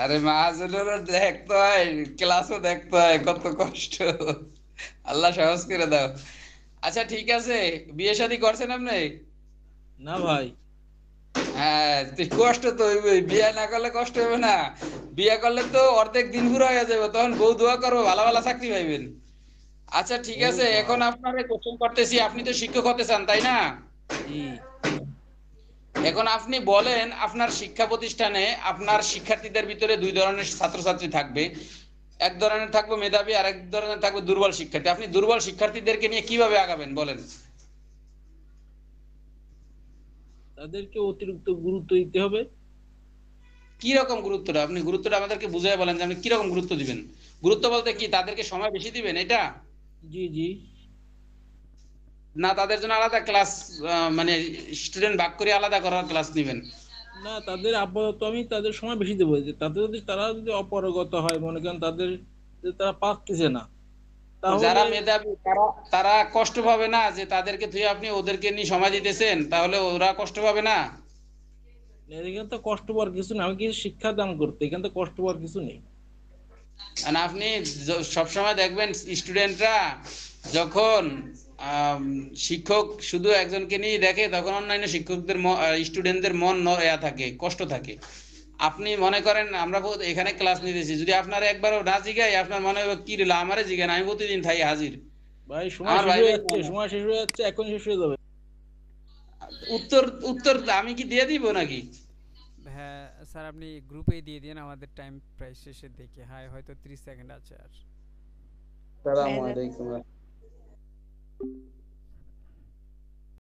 আরে মাহাজনেরও দেখতে হয়, ক্লাসও দেখতে হয়, কত কষ্ট। আল্লাহ সহজ করে দাও। আচ্ছা ঠিক আছে, বিয়ে শাদী করছেন আপনি? না ভাই। হ্যাঁ, তুই কষ্ট তো হইবেই, বিয়ে না করলে কষ্ট হবে না? বিয়ে করলে তো অর্ধেক দিন পুরো হয়ে যাবে, তখন বউ দোয়া করবো ভালো ভালো চাকরি পাইবেন। আচ্ছা ঠিক ও আছে, ভাই। এখন আপনারে কোশ্চেন করতেছি, আপনি তো শিক্ষক হতে চান তাই না? জি। এখন আপনি বলেন, আপনার শিক্ষা প্রতিষ্ঠানে আপনার শিক্ষার্থীদের ভিতরে দুই ধরনের ছাত্রছাত্রী থাকবে। এক ধরনের থাকবে মেধাবী আর এক ধরনের থাকবে দুর্বল শিক্ষার্থী। আপনি দুর্বল শিক্ষার্থীদেরকে নিয়ে কিভাবে আগাবেন বলেন? তাদেরকে অতিরিক্ত গুরুত্ব দিতে হবে। কি রকম গুরুত্বটা? আপনি গুরুত্বটা আমাদেরকে বুঝিয়ে বলেন যে আপনি কি রকম গুরুত্ব দিবেন। গুরুত্ব বলতে কি তাদেরকে সময় বেশি দিবেন এটা? জি জি। না তাদের জন্য আলাদা ক্লাস, মানে স্টুডেন্ট ভাগ করে আলাদা করার ক্লাস নেবেন? না, তাদের আপাতত আমি তাদের সময় বেশি দেবো, যে তাতে যদি তারা যদি অপারগত হয়, মনে করেন তাদের যদি তারা পারতেছে না, যারা তাহলে মেধাবী তারা তারা কষ্ট পাবে না যে তাদেরকে তুই আপনি ওদেরকে নিয়ে সময় দিতেছেন? তাহলে ওরা কষ্ট পাবে না? এখানে তো কষ্ট পাওয়ার কিছু নেই, আমি কিছু শিক্ষা দান করতে, এখানে তো কষ্ট পাওয়ার কিছু নেই। আর আপনি সবসময় দেখবেন স্টুডেন্টরা যখন শিক্ষক শুধু একজনকে নিয়ে দেখে তখন অন্যান্য শিক্ষকদের স্টুডেন্টদের মন থাকে, কষ্ট থাকে। আপনি মনে করেন আমরা এখানে ক্লাস নিতেছি, যদি আপনার একবারও না জিগাই আপনার মনে হবে কি রে আমারে জিগান, আমি প্রতিদিন থাই হাজির। ভাই সময় আমার শেষ ভাই হয়ে ভাই যাচ্ছে, সময় শেষ হয়ে যাচ্ছে, এখন শেষ হয়ে যাবে। উত্তর উত্তর আমি কি দিয়ে দিব নাকি? হ্যাঁ স্যার, আপনি গ্রুপে দিয়ে দিন, আমাদের টাইম প্রায় শেষের দিকে। হ্যাঁ হয়তো 30 সেকেন্ড আছে আর। আসসালামু আলাইকুম।